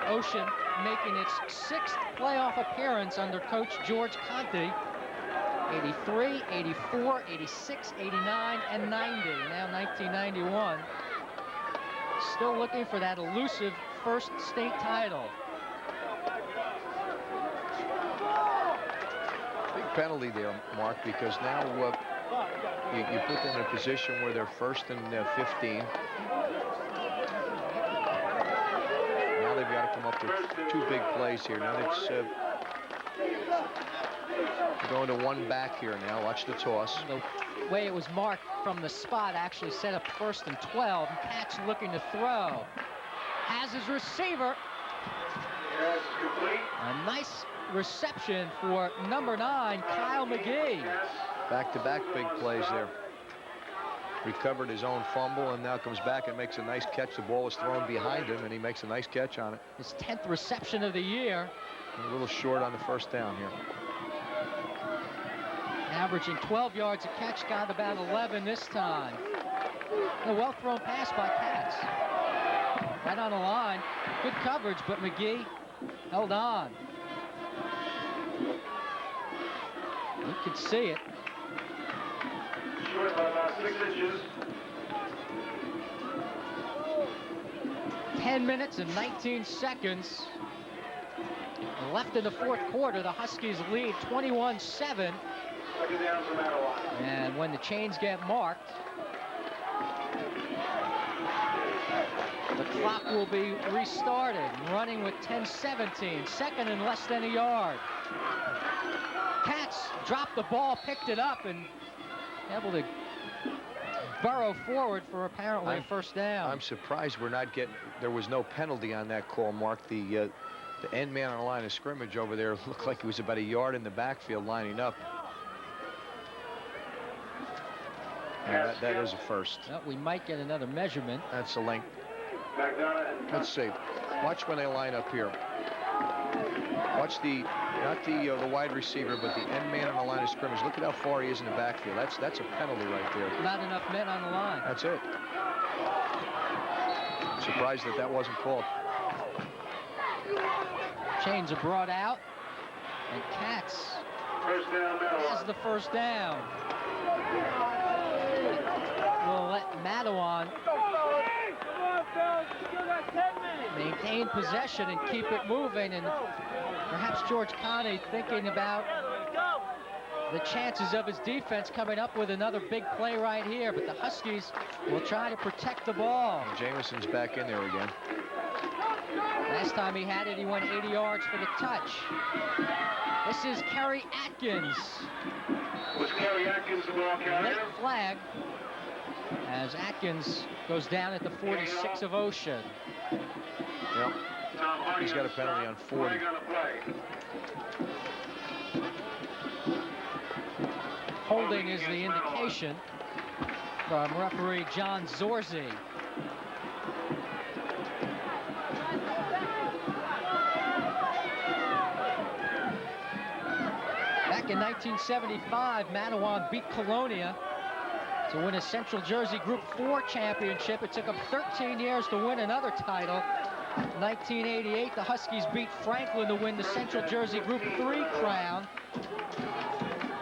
Ocean making its 6th playoff appearance under coach George Conte. 83, 84, 86, 89, and 90. Now 1991. Still looking for that elusive first state title. Big penalty there, Mark, because now you put them in a position where they're 1st and 15. Now they've got to come up with 2 big plays here. Now it's going to 1 back here now. Watch the toss. The way it was marked from the spot actually set up 1st and 12. Pat's looking to throw. Has his receiver. A nice reception for number 9, Kyle McGee. Back-to-back big plays there. Recovered his own fumble and now comes back and makes a nice catch. The ball was thrown behind him and he makes a nice catch on it. His 10th reception of the year. A little short on the 1st down here. Averaging 12 yards a catch, got about 11 this time. A well-thrown pass by Katz. Right on the line. Good coverage, but McGee held on. You could see it. Short by about 6 inches. 10 minutes and 19 seconds left in the 4th quarter. The Huskies lead 21-7. 2nd down for Matawan. And when the chains get marked, the clock will be restarted, running with 10-17, 2nd and less than a yard. Katz dropped the ball, picked it up, and able to burrow forward for apparently a 1st down. I'm surprised we're not getting. There was no penalty on that call, Mark. The end man on the line of scrimmage over there looked like he was about a yard in the backfield lining up. Yeah, that is a 1st. Well, we might get another measurement. That's a length. Let's see. Watch when they line up here. Watch not the wide receiver, but the end man on the line of scrimmage. Look at how far he is in the backfield. That's a penalty right there. Not enough men on the line. That's it. I'm surprised that wasn't called. Chains are brought out, and Katz has the first down. We'll let Matawan maintain possession and keep it moving, and perhaps George Connie thinking about the chances of his defense coming up with another big play right here, but the Huskies will try to protect the ball. Jameson's back in there again. Last time he had it, he went 80 yards for the touch. This is Kerry Atkins. Was Kerry Atkins the ball carrier? Late flag as Atkins goes down at the 46 of Ocean. Yep. He's got a penalty on 40. Holding is the indication from referee John Zorzi. Back in 1975, Matawan beat Colonia to win a Central Jersey Group 4 championship. It took them 13 years to win another title. 1988, the Huskies beat Franklin to win the Central Jersey Group 3 crown.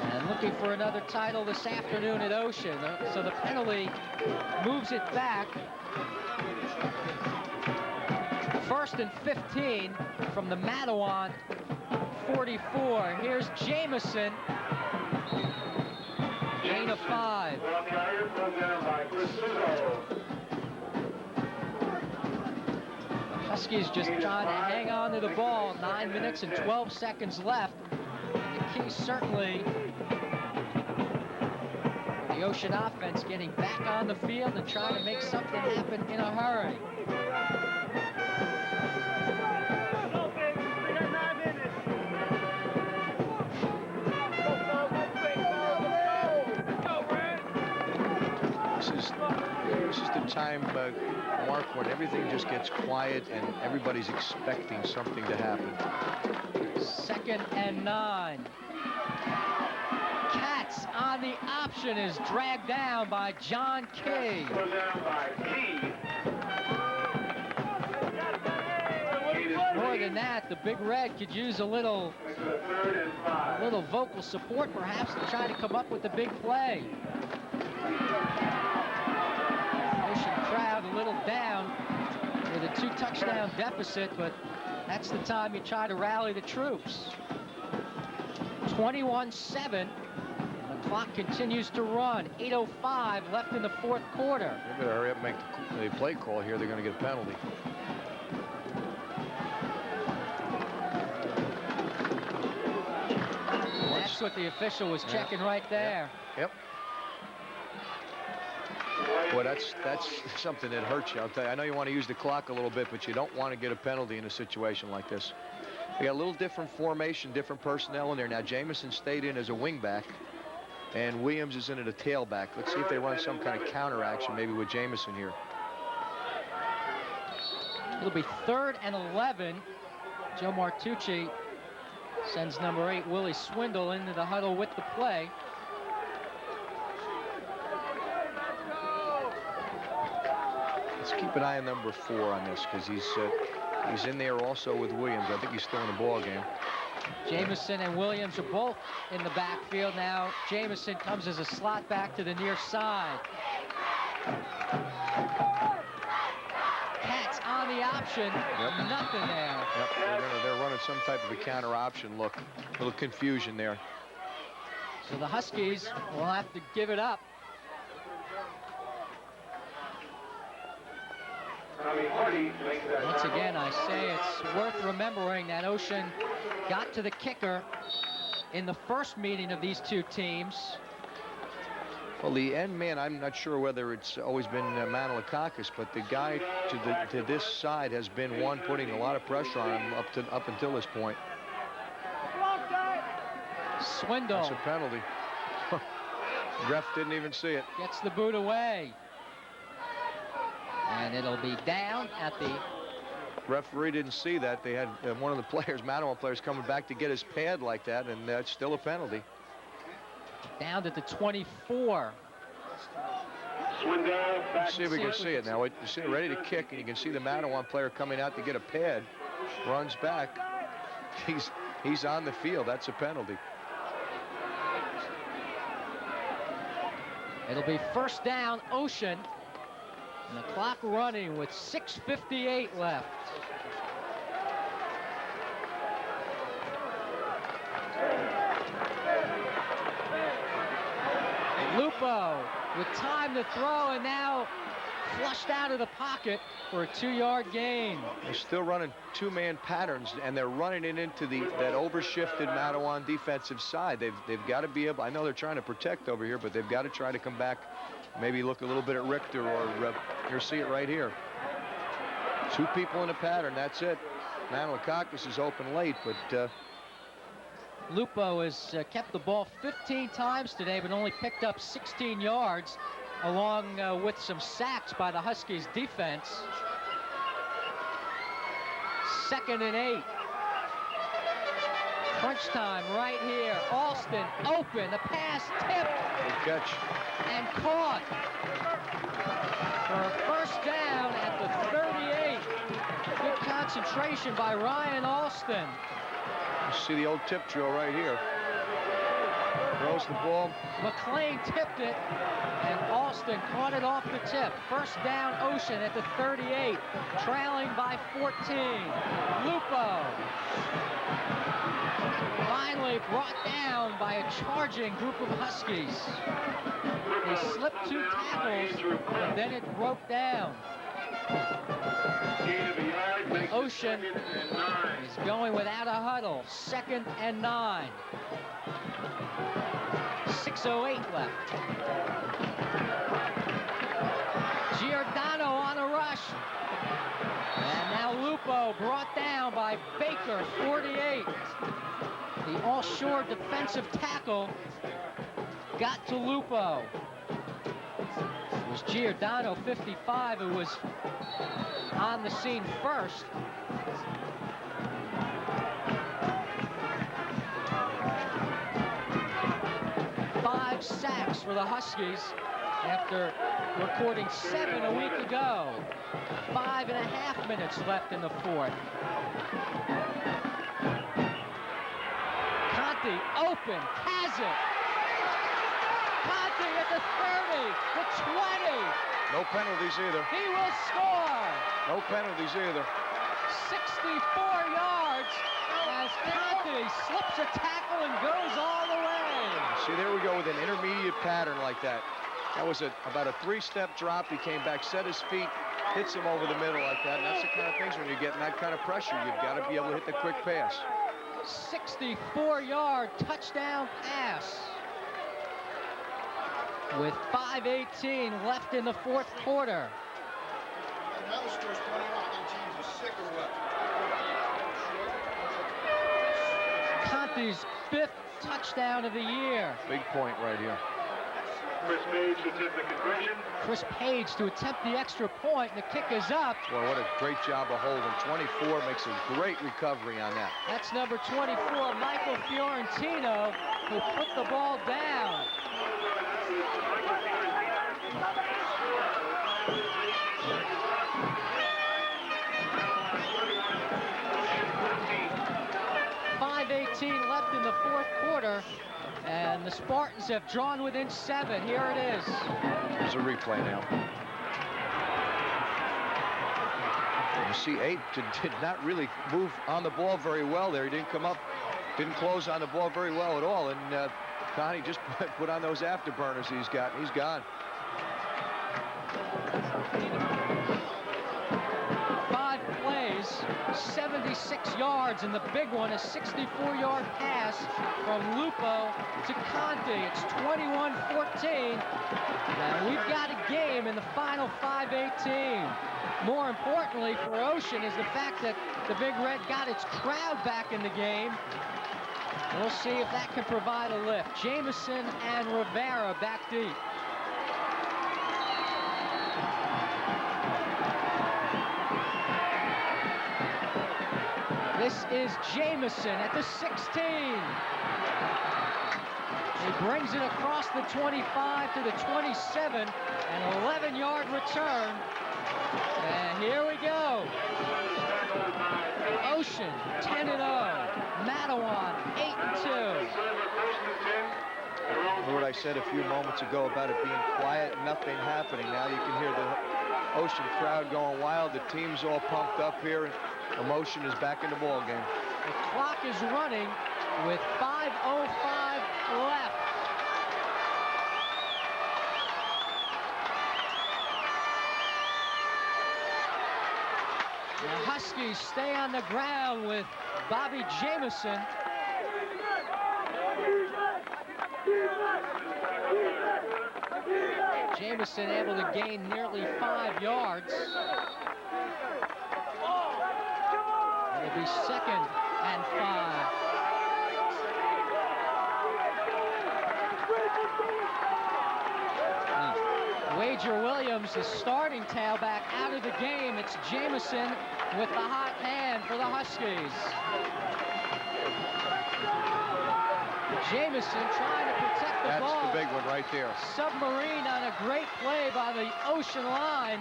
And looking for another title this afternoon at Ocean. So the penalty moves it back. First and 15 from the Matawan 44. Here's Jameson. Gain of 5. Huskies just trying to hang on to the ball. 9 minutes and 12 seconds left. The key certainly for the Ocean offense getting back on the field and trying to make something happen in a hurry. This is the time, Mark, when everything just gets quiet and everybody's expecting something to happen. 2nd and 9. Katz on the option is dragged down by John Key. More than that, the Big Red could use a little vocal support perhaps to try to come up with the big play. Ocean crowd a little down with a 2-touchdown deficit, but that's the time you try to rally the troops. 21-7. The clock continues to run. 8:05 left in the 4th quarter. They better hurry up and make the play call here. They're going to get a penalty. That's what the official was checking right there. Yep. Boy, that's something that hurts you. I'll tell you. I know you want to use the clock a little bit, but you don't want to get a penalty in a situation like this. They got a little different formation, different personnel in there. Now, Jameson stayed in as a wingback, and Williams is in at a tailback. Let's see if they run some kind of counter action, maybe with Jameson here. It'll be 3rd and 11. Joe Martucci sends number 8, Willie Swindle, into the huddle with the play. Let's keep an eye on number 4 on this, because he's in there also with Williams. I think he's still in the ball game. Jameson and Williams are both in the backfield now. Jameson comes as a slot back to the near side. Katz on the option. Yep. Nothing there. Yep. They're running some type of a counter option look. A little confusion there. So the Huskies will have to give it up. Once again, I say it's worth remembering that Ocean got to the kicker in the first meeting of these two teams. Well, the end man, I'm not sure whether it's always been Manilakakis, but the guy to this side has been one putting a lot of pressure on him up until this point. Swindle. That's a penalty. Ref didn't even see it. Gets the boot away. And it'll be down at the Referee didn't see that. They had one of the players, Matawan players, coming back to get his pad like that, and that's still a penalty. Down to the 24. Let's see if we can see it now. You see it ready to kick, and you can see the Matawan player coming out to get a pad. Runs back. He's on the field. That's a penalty. It'll be first down, Ocean. And the clock running with 6:58 left. Lupo with time to throw, and now flushed out of the pocket for a 2-yard gain. They're still running two-man patterns, and they're running it into that overshifted Matawan defensive side. They've got to be able. I know they're trying to protect over here, but they've got to try to come back. Maybe look a little bit at Richter, or here, see it right here. Two people in a pattern. That's it. Manilakakis is open late, but. Lupo has kept the ball 15 times today, but only picked up 16 yards, along with some sacks by the Huskies defense. 2nd and 8. Crunch time right here. Alston open. The pass tipped. Good catch. And caught for a first down at the 38. Good concentration by Ryan Alston. You see the old tip drill right here. Throws the ball. McLean tipped it, and Alston caught it off the tip. First down, Ocean at the 38, trailing by 14. Lupo finally brought down by a charging group of Huskies. They slipped 2 tackles, and then it broke down. Ocean is going without a huddle. 2nd and 9. 6:08 left. Giordano on a rush. And now Lupo brought down by Baker, 48. The all-shore defensive tackle got to Lupo. It was Giordano, 55, who was on the scene first. Sacks for the Huskies after recording 7 a week ago. 5.5 minutes left in the 4th. Conti open, has it. Conti at the 30, the 20. No penalties either. He will score. No penalties either. 64 yards as Conti slips a tackle and goes all the way. See, there we go with an intermediate pattern like that. That was about a 3-step drop. He came back, set his feet, hits him over the middle like that. And that's the kind of things when you're getting that kind of pressure, you've got to be able to hit the quick pass. 64-yard touchdown pass. With 5:18 left in the 4th quarter. Conti's 5th touchdown of the year. Big point right here. Chris Page to attempt the conversion. Chris Page to attempt the extra point. The kick is up. Well, what a great job of holding. 24 makes a great recovery on that. That's number 24, Michael Fiorentino, who put the ball down. .5:18 left in the 4th quarter, and the Spartans have drawn within 7. Here it is. There's a replay now. You see, 8 did not really move on the ball very well there. He didn't come up, didn't close on the ball very well at all, and Conti just put on those afterburners he's got. He's gone. 5 plays, 76 yards, and the big one, a 64-yard pass from Lupo to Conti. It's 21-14. Now we've got a game in the final 5:18. More importantly for Ocean is the fact that the Big Red got its crowd back in the game. We'll see if that can provide a lift. Jameson and Rivera back deep. This is Jamison at the 16. He brings it across the 25 to the 27, an 11-yard return. And here we go. Ocean 10-0, Matawan 8-2. What I said a few moments ago about it being quiet, nothing happening. Now you can hear the Ocean crowd going wild. The team's all pumped up here, and emotion is back in the ball game. The clock is running with 5:05 left. The Huskies stay on the ground with Bobby Jamison. Jamison able to gain nearly 5 yards. It'll be 2nd and 5. Wager Williams, the starting tailback, out of the game. It's Jamison with the hot hand for the Huskies. Jamison trying to protect the ball. That's the big one right there. Submarine on a great play by the Ocean line.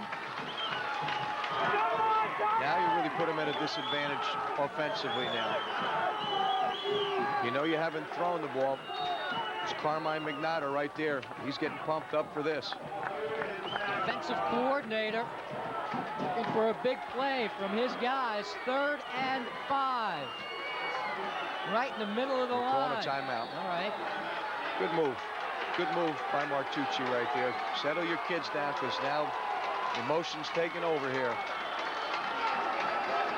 Now you really put him at a disadvantage offensively now. You know you haven't thrown the ball. It's Carmine McNatter right there. He's getting pumped up for this. Defensive coordinator looking for a big play from his guys. 3rd and 5. Right in the middle of the line. Calling a timeout. All right. Good move. Good move by Martucci right there. Settle your kids down, because now emotion's taking over here.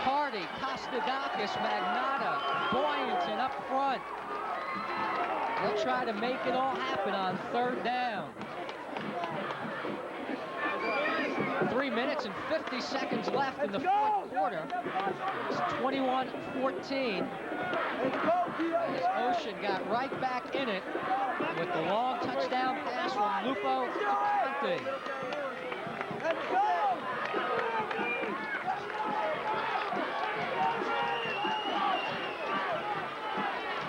Hardy, Kostadakis, Magnata, Boynton up front. They'll try to make it all happen on 3rd down. 3 minutes and 50 seconds left in the 4th quarter. It's 21-14. As Ocean got right back in it with the long touchdown pass from Lupo to Conte.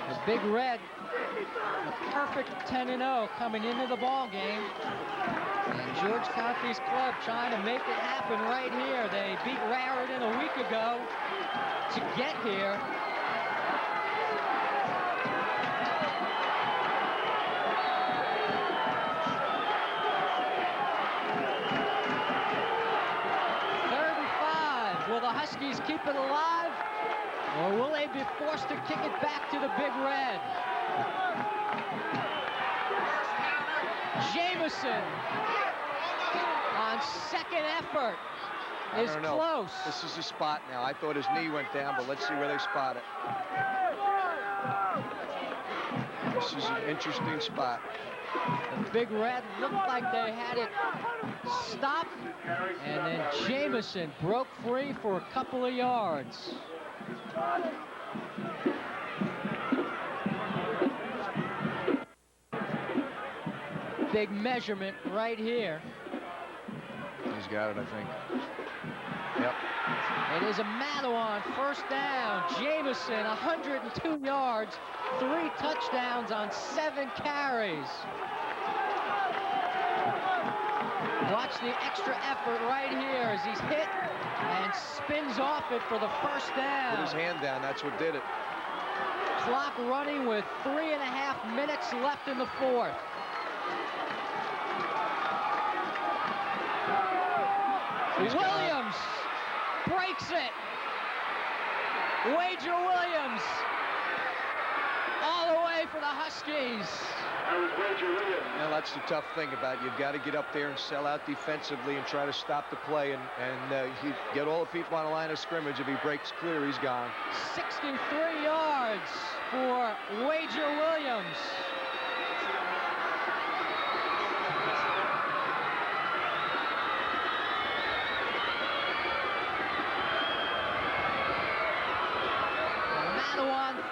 The Big Red, a perfect 10-0 coming into the ball game. And George Conte's club trying to make it happen right here. They beat Raritan a week ago to get here. Will the Huskies keep it alive, or will they be forced to kick it back to the Big Red? Jamison on 2nd effort is close. This is the spot now. I thought his knee went down, but let's see where they spot it. This is an interesting spot. The Big Red looked like they had it stopped, and then Jamison broke free for a couple of yards. Big measurement right here. He's got it, I think. Yep. It is a Matawan 1st down. Jamison, 102 yards, 3 touchdowns on 7 carries. Watch the extra effort right here as he's hit and spins off it for the 1st down. Put his hand down, that's what did it. Clock running with 3.5 minutes left in the 4th. Williams breaks it. Wager Williams all the way for the Huskies. Now that's the tough thing about it. You've got to get up there and sell out defensively and try to stop the play, and he get all the people on the line of scrimmage. If he breaks clear, he's gone. 63 yards for Wager Williams.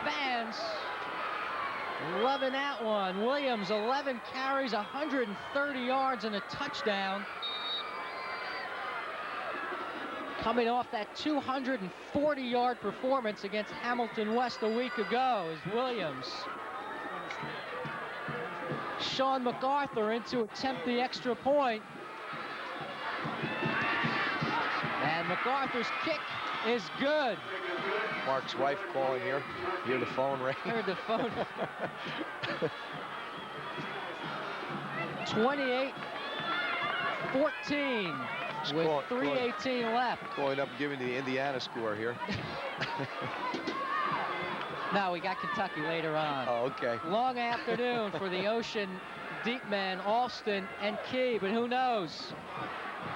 Fans loving that one. Williams, 11 carries, 130 yards and a touchdown. coming off that 240-yard performance against Hamilton West a week ago, is Williams. Sean MacArthur in to attempt the extra point. And MacArthur's kick is good. Mark's wife calling here. Hear the phone ring. Heard the phone. 28-14 with 3:18 left. Calling up, giving the Indiana score here. No, we got Kentucky later on. Oh, okay. Long afternoon for the Ocean deep men, Alston and Key, but who knows?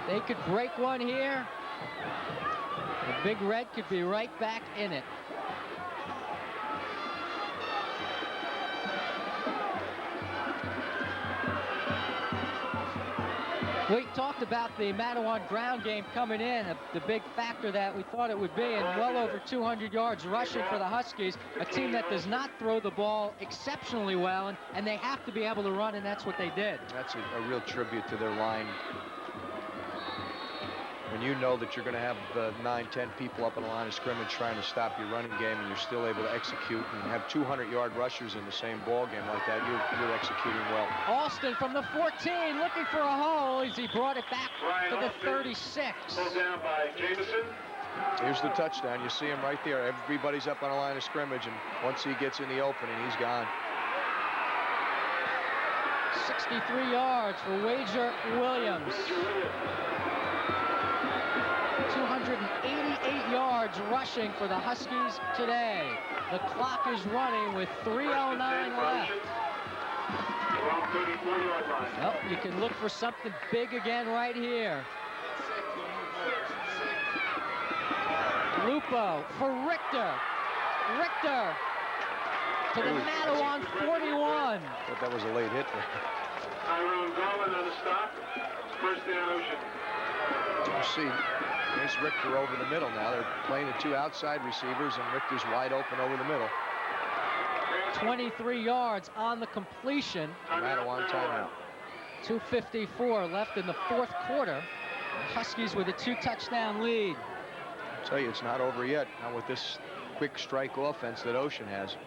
They could break one here. The Big Red could be right back in it. We talked about the Matawan ground game coming in, the big factor that we thought it would be, and well over 200 yards rushing for the Huskies, a team that does not throw the ball exceptionally well, and they have to be able to run, and that's what they did. That's a real tribute to their line. When you know that you're going to have 9-10 people up on the line of scrimmage trying to stop your running game, and you're still able to execute and have 200-yard rushers in the same ball game like that, you're executing well. Alston from the 14 looking for a hole as he brought it back to the 36. Pulled down by Jameson. Here's the touchdown. You see him right there. Everybody's up on the line of scrimmage, and once he gets in the opening, he's gone. 63 yards for Wager Williams. 288 yards rushing for the Huskies today. The clock is running with 3:09 left. Well, you can look for something big again right here. Lupo for Richter. Richter to the Matawan 41. Thought that was a late hit there. Tyrone Garland on the stop. First down, Ocean. You see, there's Richter over the middle now. They're playing the two outside receivers, and Richter's wide open over the middle. 23 yards on the completion. Matawan timeout. 2:54 left in the fourth quarter. The Huskies with a 2-touchdown lead. I'll tell you, it's not over yet. Not with this quick strike offense that Ocean has.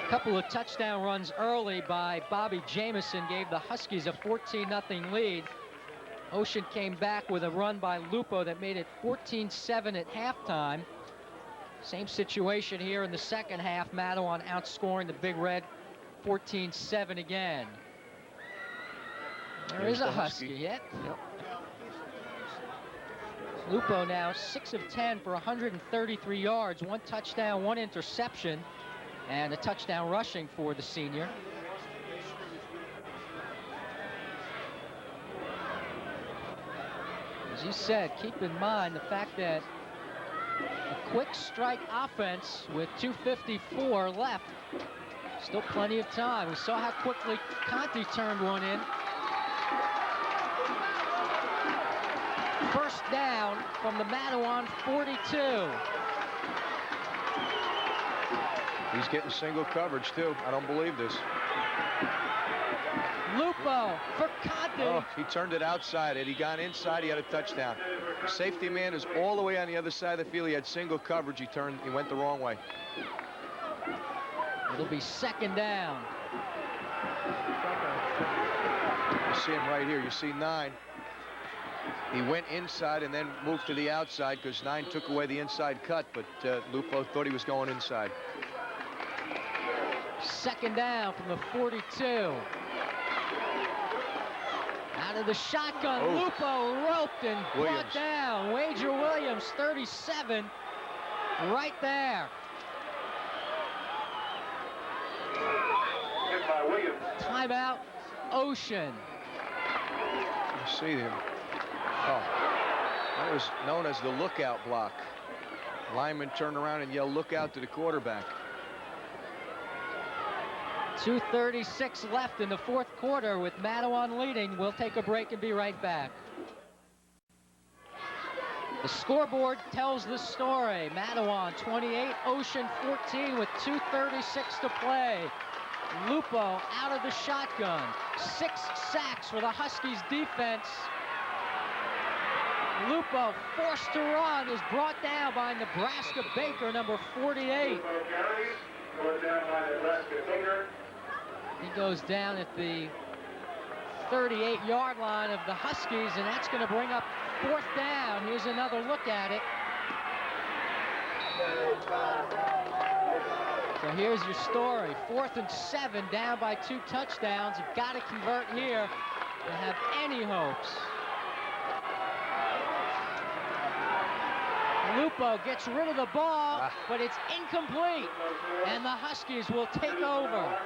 Couple of touchdown runs early by Bobby Jameson gave the Huskies a 14-0 lead. Ocean came back with a run by Lupo that made it 14-7 at halftime. Same situation here in the second half. Matawan outscoring the Big Red 14-7 again. There's a Husky hit. Yep. Lupo now 6 of 10 for 133 yards, 1 touchdown, 1 interception. And a touchdown rushing for the senior. As you said, keep in mind the fact that a quick strike offense with 2:54 left. Still plenty of time. We saw how quickly Conti turned one in. First down from the Matawan 42. He's getting single coverage, too. I don't believe this. Lupo for Conti. Oh, he turned it outside. Had he gone inside, he had a touchdown. The safety man is all the way on the other side of the field. He had single coverage. He went the wrong way. It'll be second down. You see him right here. You see 9. He went inside and then moved to the outside because 9 took away the inside cut, but Lupo thought he was going inside. Second down from the 42. Out of the shotgun, Lupo roped and brought down. Wager Williams, 37, right there. Hit by Williams. Timeout, Ocean. You see him. Oh, that was known as the lookout block. Lineman turned around and yelled, "Look out" to the quarterback. 2:36 left in the fourth quarter with Matawan leading. We'll take a break and be right back. The scoreboard tells the story. Matawan 28, Ocean 14 with 2:36 to play. Lupo out of the shotgun. 6 sacks for the Huskies defense. Lupo, forced to run, is brought down by Nebraska Baker, number 48. He goes down at the 38-yard line of the Huskies, and that's going to bring up 4th down. Here's another look at it. So here's your story. 4th and 7, down by 2 touchdowns. You've got to convert here to have any hopes. Lupo gets rid of the ball, but it's incomplete, and the Huskies will take over.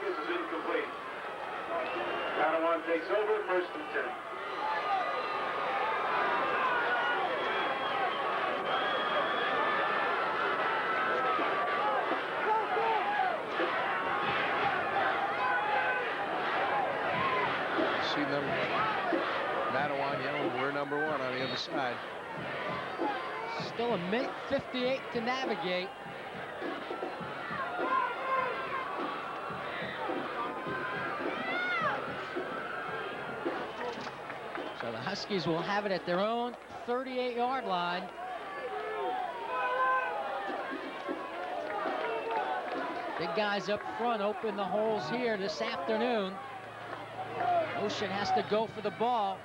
Matawan takes over, 1st and 10. See them, Matawan yelling, we're number 1 on the other side. Still a minute 58 to navigate. So the Huskies will have it at their own 38-yard line. Big guys up front open the holes here this afternoon. Ocean has to go for the ball.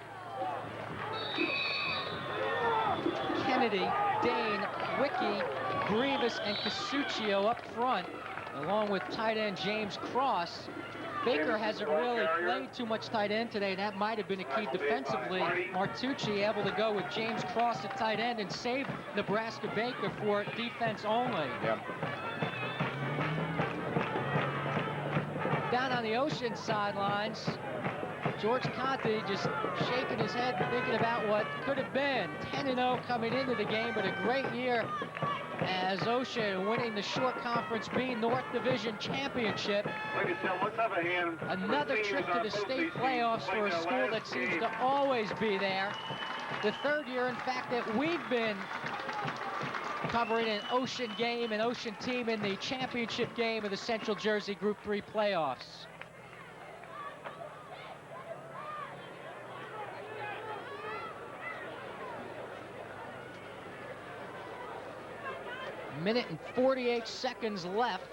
Kennedy, Dane, Wicke, Grievous, and Casuccio up front, along with tight end James Cross. Baker hasn't really played too much tight end today. That might have been a key defensively. Martucci able to go with James Cross at tight end and save Nebraska Baker for defense only. Yep. Down on the Ocean sidelines, George Conte just shaking his head, thinking about what could have been. 10-0 coming into the game, but a great year as Ocean winning the Short Conference B North Division Championship. Another trip to the state playoffs for a school that seems to always be there. The 3rd year, in fact, that we've been covering an Ocean game, an Ocean team in the championship game of the Central Jersey Group 3 playoffs. Minute and 48 seconds left.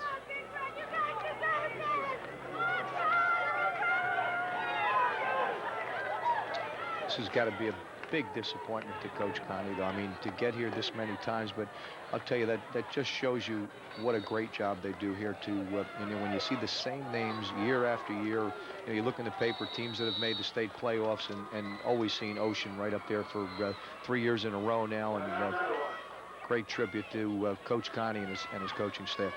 This has got to be a big disappointment to Coach Conte, though. I mean, to get here this many times, but I'll tell you that just shows you what a great job they do here. To when you see the same names year after year, you look in the paper, teams that have made the state playoffs, and always seen Ocean right up there for 3 years in a row now, and great tribute to Coach Conte and his coaching staff.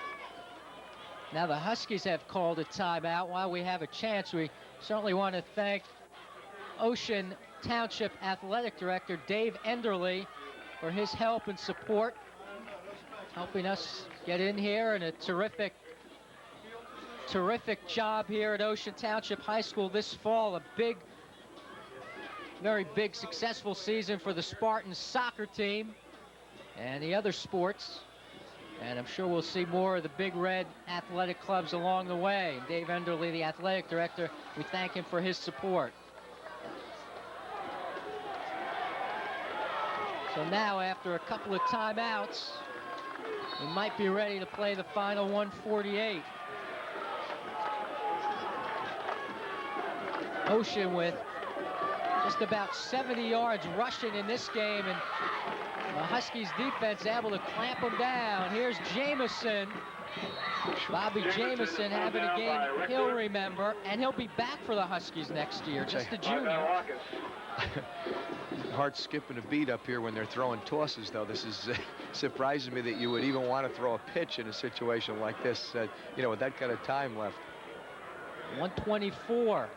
Now the Huskies have called a timeout. While we have a chance, we certainly want to thank Ocean Township Athletic Director Dave Enderle for his help and support, helping us get in here, and a terrific job here at Ocean Township High School this fall. A very big successful season for the Spartans soccer team and the other sports, and I'm sure we'll see more of the Big Red athletic clubs along the way. Dave Enderle, the athletic director, we thank him for his support. So now, after a couple of timeouts, we might be ready to play the final 148. Ocean with just about 70 yards rushing in this game, and the Huskies defense able to clamp them down. Here's Jamison. Bobby Jamison having a game he'll remember, and he'll be back for the Huskies next year, just a junior. Heart's skipping a beat up here when they're throwing tosses, though. This is surprising me that you would even want to throw a pitch in a situation like this, with that kind of time left. 124.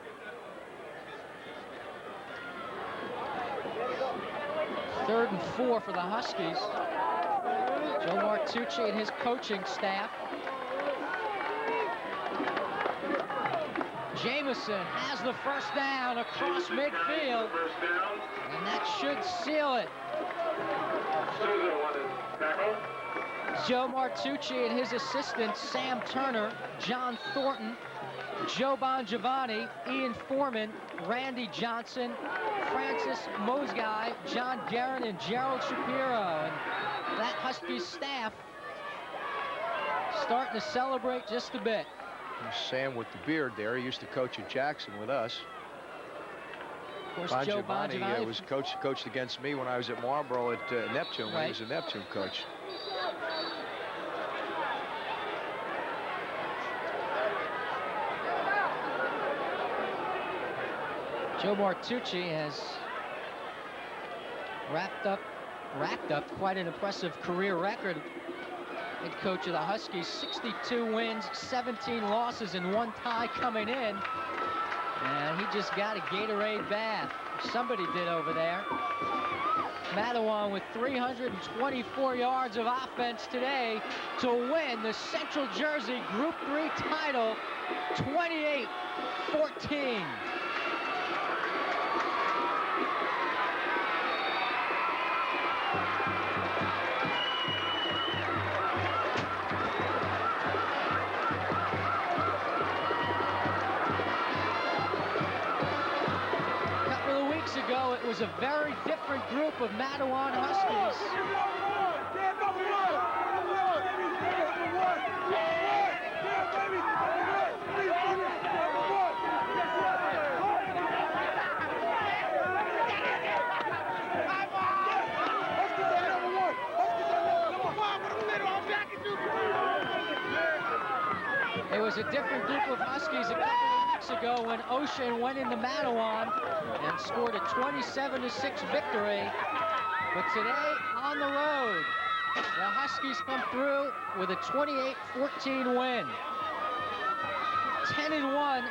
Third and 4 for the Huskies. Joe Martucci and his coaching staff. Jamison has the first down across midfield, and that should seal it. Joe Martucci and his assistants, Sam Turner, John Thornton, Joe Bongiovanni, Ian Foreman, Randy Johnson, Francis Mosguy, John Guerin, and Gerald Shapiro. And that Huskies staff starting to celebrate just a bit. Sam with the beard there, he used to coach at Jackson with us. Of course, Joe Bongiovanni was coached against me when I was at Marlboro at Neptune, when he was a Neptune coach. Joe Martucci has racked up quite an impressive career record. Head coach of the Huskies, 62 wins, 17 losses, and 1 tie coming in. And he just got a Gatorade bath. Somebody did over there. Matawan with 324 yards of offense today to win the Central Jersey Group 3 title, 28-14. It was a very different group of Matawan Huskies. It was a different group of Huskies a couple of weeks ago when Ocean went into Matawan and scored a 27-6 victory. But today, on the road, the Huskies come through with a 28-14 win. 10-1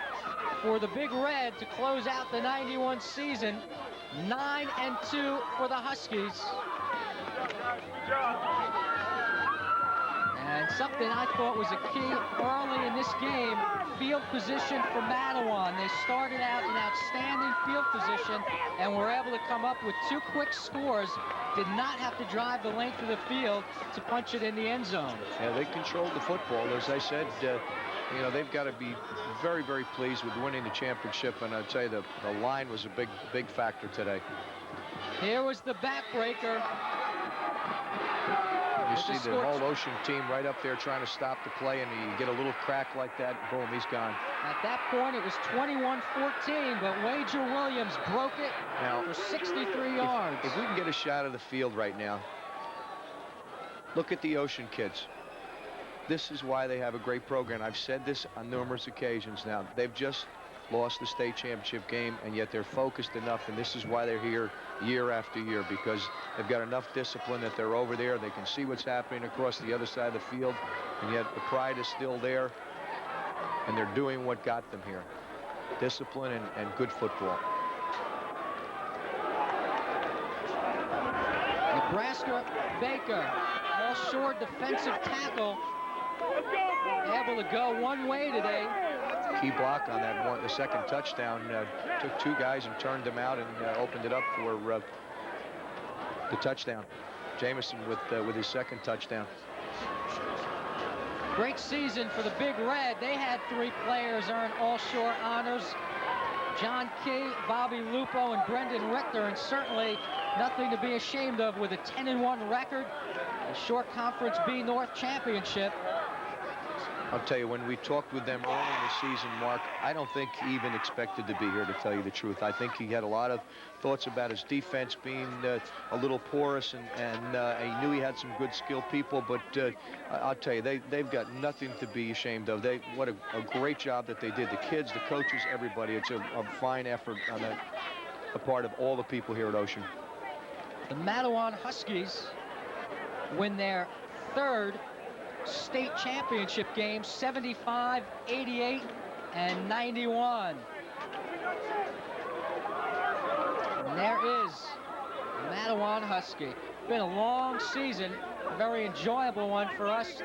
for the Big Red to close out the 91 season. 9-2 for the Huskies. And something I thought was a key early in this game, field position for Matawan. They started out in outstanding field position and were able to come up with 2 quick scores. Did not have to drive the length of the field to punch it in the end zone. Yeah, they controlled the football. As I said, you know, they've got to be very, very pleased with winning the championship. And I'd say the line was a big factor today. Here was the backbreaker. You see the whole Ocean team right up there trying to stop the play, and you get a little crack like that, boom, he's gone. At that point, it was 21-14, but Wager Williams broke it for 63 yards. If we can get a shot of the field right now, look at the Ocean kids. This is why they have a great program. I've said this on numerous occasions now. They've just lost the state championship game, and yet they're focused enough, and this is why they're here year after year, because they've got enough discipline that they're over there. They can see what's happening across the other side of the field, and yet the pride is still there, and they're doing what got them here. Discipline and good football. Nebraska Baker, all short defensive tackle, able to go one way today. Key block on that one, the second touchdown. Took 2 guys and turned them out and opened it up for the touchdown. Jamison with his second touchdown. Great season for the Big Red. They had 3 players earn all-shore honors. John Key, Bobby Lupo, and Brendan Richter, and certainly nothing to be ashamed of with a 10-1 record, a Shore Conference B North championship. I'll tell you, when we talked with them early in the season, Mark, I don't think he even expected to be here, to tell you the truth. I think he had a lot of thoughts about his defense being a little porous, and he knew he had some good skilled people, but I'll tell you, they've got nothing to be ashamed of. What a great job that they did. The kids, the coaches, everybody. It's a fine effort on the part of all the people here at Ocean. The Matawan Huskies win their 3rd state championship game, 75, 88, and 91. And there is Matawan Husky. Been a long season, a very enjoyable one for us,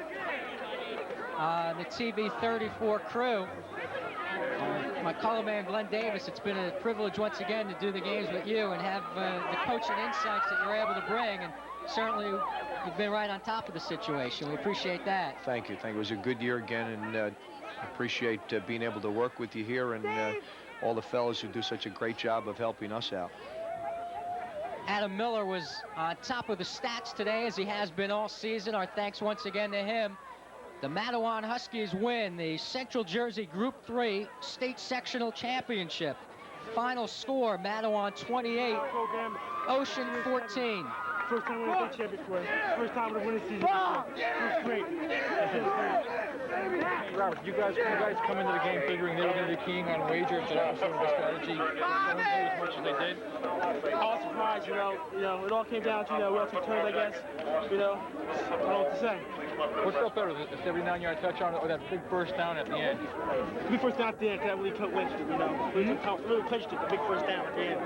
the TV 34 crew. my color man, Glenn Davis, it's been a privilege once again to do the games with you and have the coaching insights that you're able to bring. And certainly, you've been right on top of the situation. We appreciate that. Thank you. It was a good year again, and appreciate being able to work with you here and all the fellows who do such a great job of helping us out. Adam Miller was on top of the stats today, as he has been all season. Our thanks once again to him. The Matawan Huskies win the Central Jersey Group 3 State Sectional Championship. Final score, Matawan 28, Ocean 14. First time we won the championship for us. First time we won the season. It was great. Robert, you guys come into the game figuring they were going to be keying on wagers, but that was sort of the strategy. They didn't play as much as they did. I was surprised, you know, it all came down to, we all took turns, I guess. I don't know what to say. What felt better, the 79-yard touchdown or that big first down at the end? The big first down at the end, that really clinched it, really clinched it, the big first down at the end.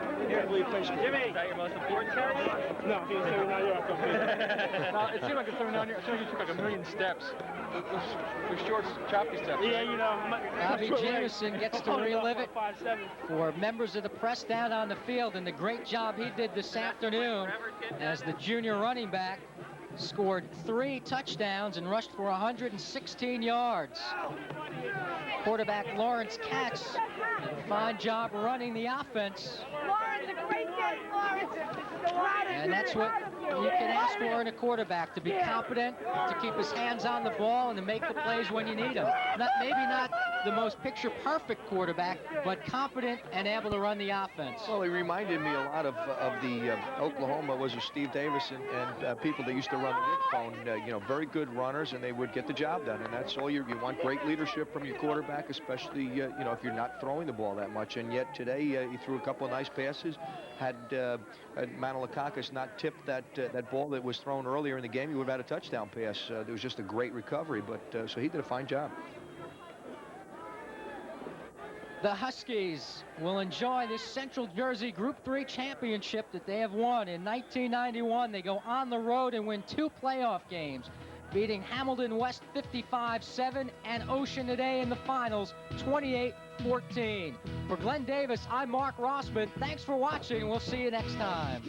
Really clinched it. Jimmy, is that your most important catch? No, he was 79-yard. No, it seemed like a 79-yard. It seemed like you took like a million steps. Those short, choppy steps. Yeah, Bobby Jameson gets to relive it 5'7". for members of the press down on the field, and the great job he did this afternoon as the junior running back scored 3 touchdowns and rushed for 116 yards. Quarterback Lawrence Katz, fine job running the offense. Lawrence, a great game, Lawrence. And that's what you can ask for in a quarterback, to be competent, to keep his hands on the ball, and to make the plays when you need them. Maybe not the most picture-perfect quarterback, but competent and able to run the offense. Well, he reminded me a lot of the Oklahoma, was it Steve Davis and people that used to run the Wishbone, very good runners, and they would get the job done. And that's all you want, great leadership from your quarterback, especially, if you're not throwing the ball that much. And yet today, he threw a couple of nice passes. Had Manalakakis not tipped that ball that was thrown earlier in the game, he would have had a touchdown pass. There was just a great recovery, but so he did a fine job. The Huskies will enjoy this Central Jersey Group 3 championship that they have won. In 1991, they go on the road and win 2 playoff games, beating Hamilton West 55-7 and Ocean today in the finals 28-14. For Glenn Davis, I'm Mark Rossman. Thanks for watching, and we'll see you next time.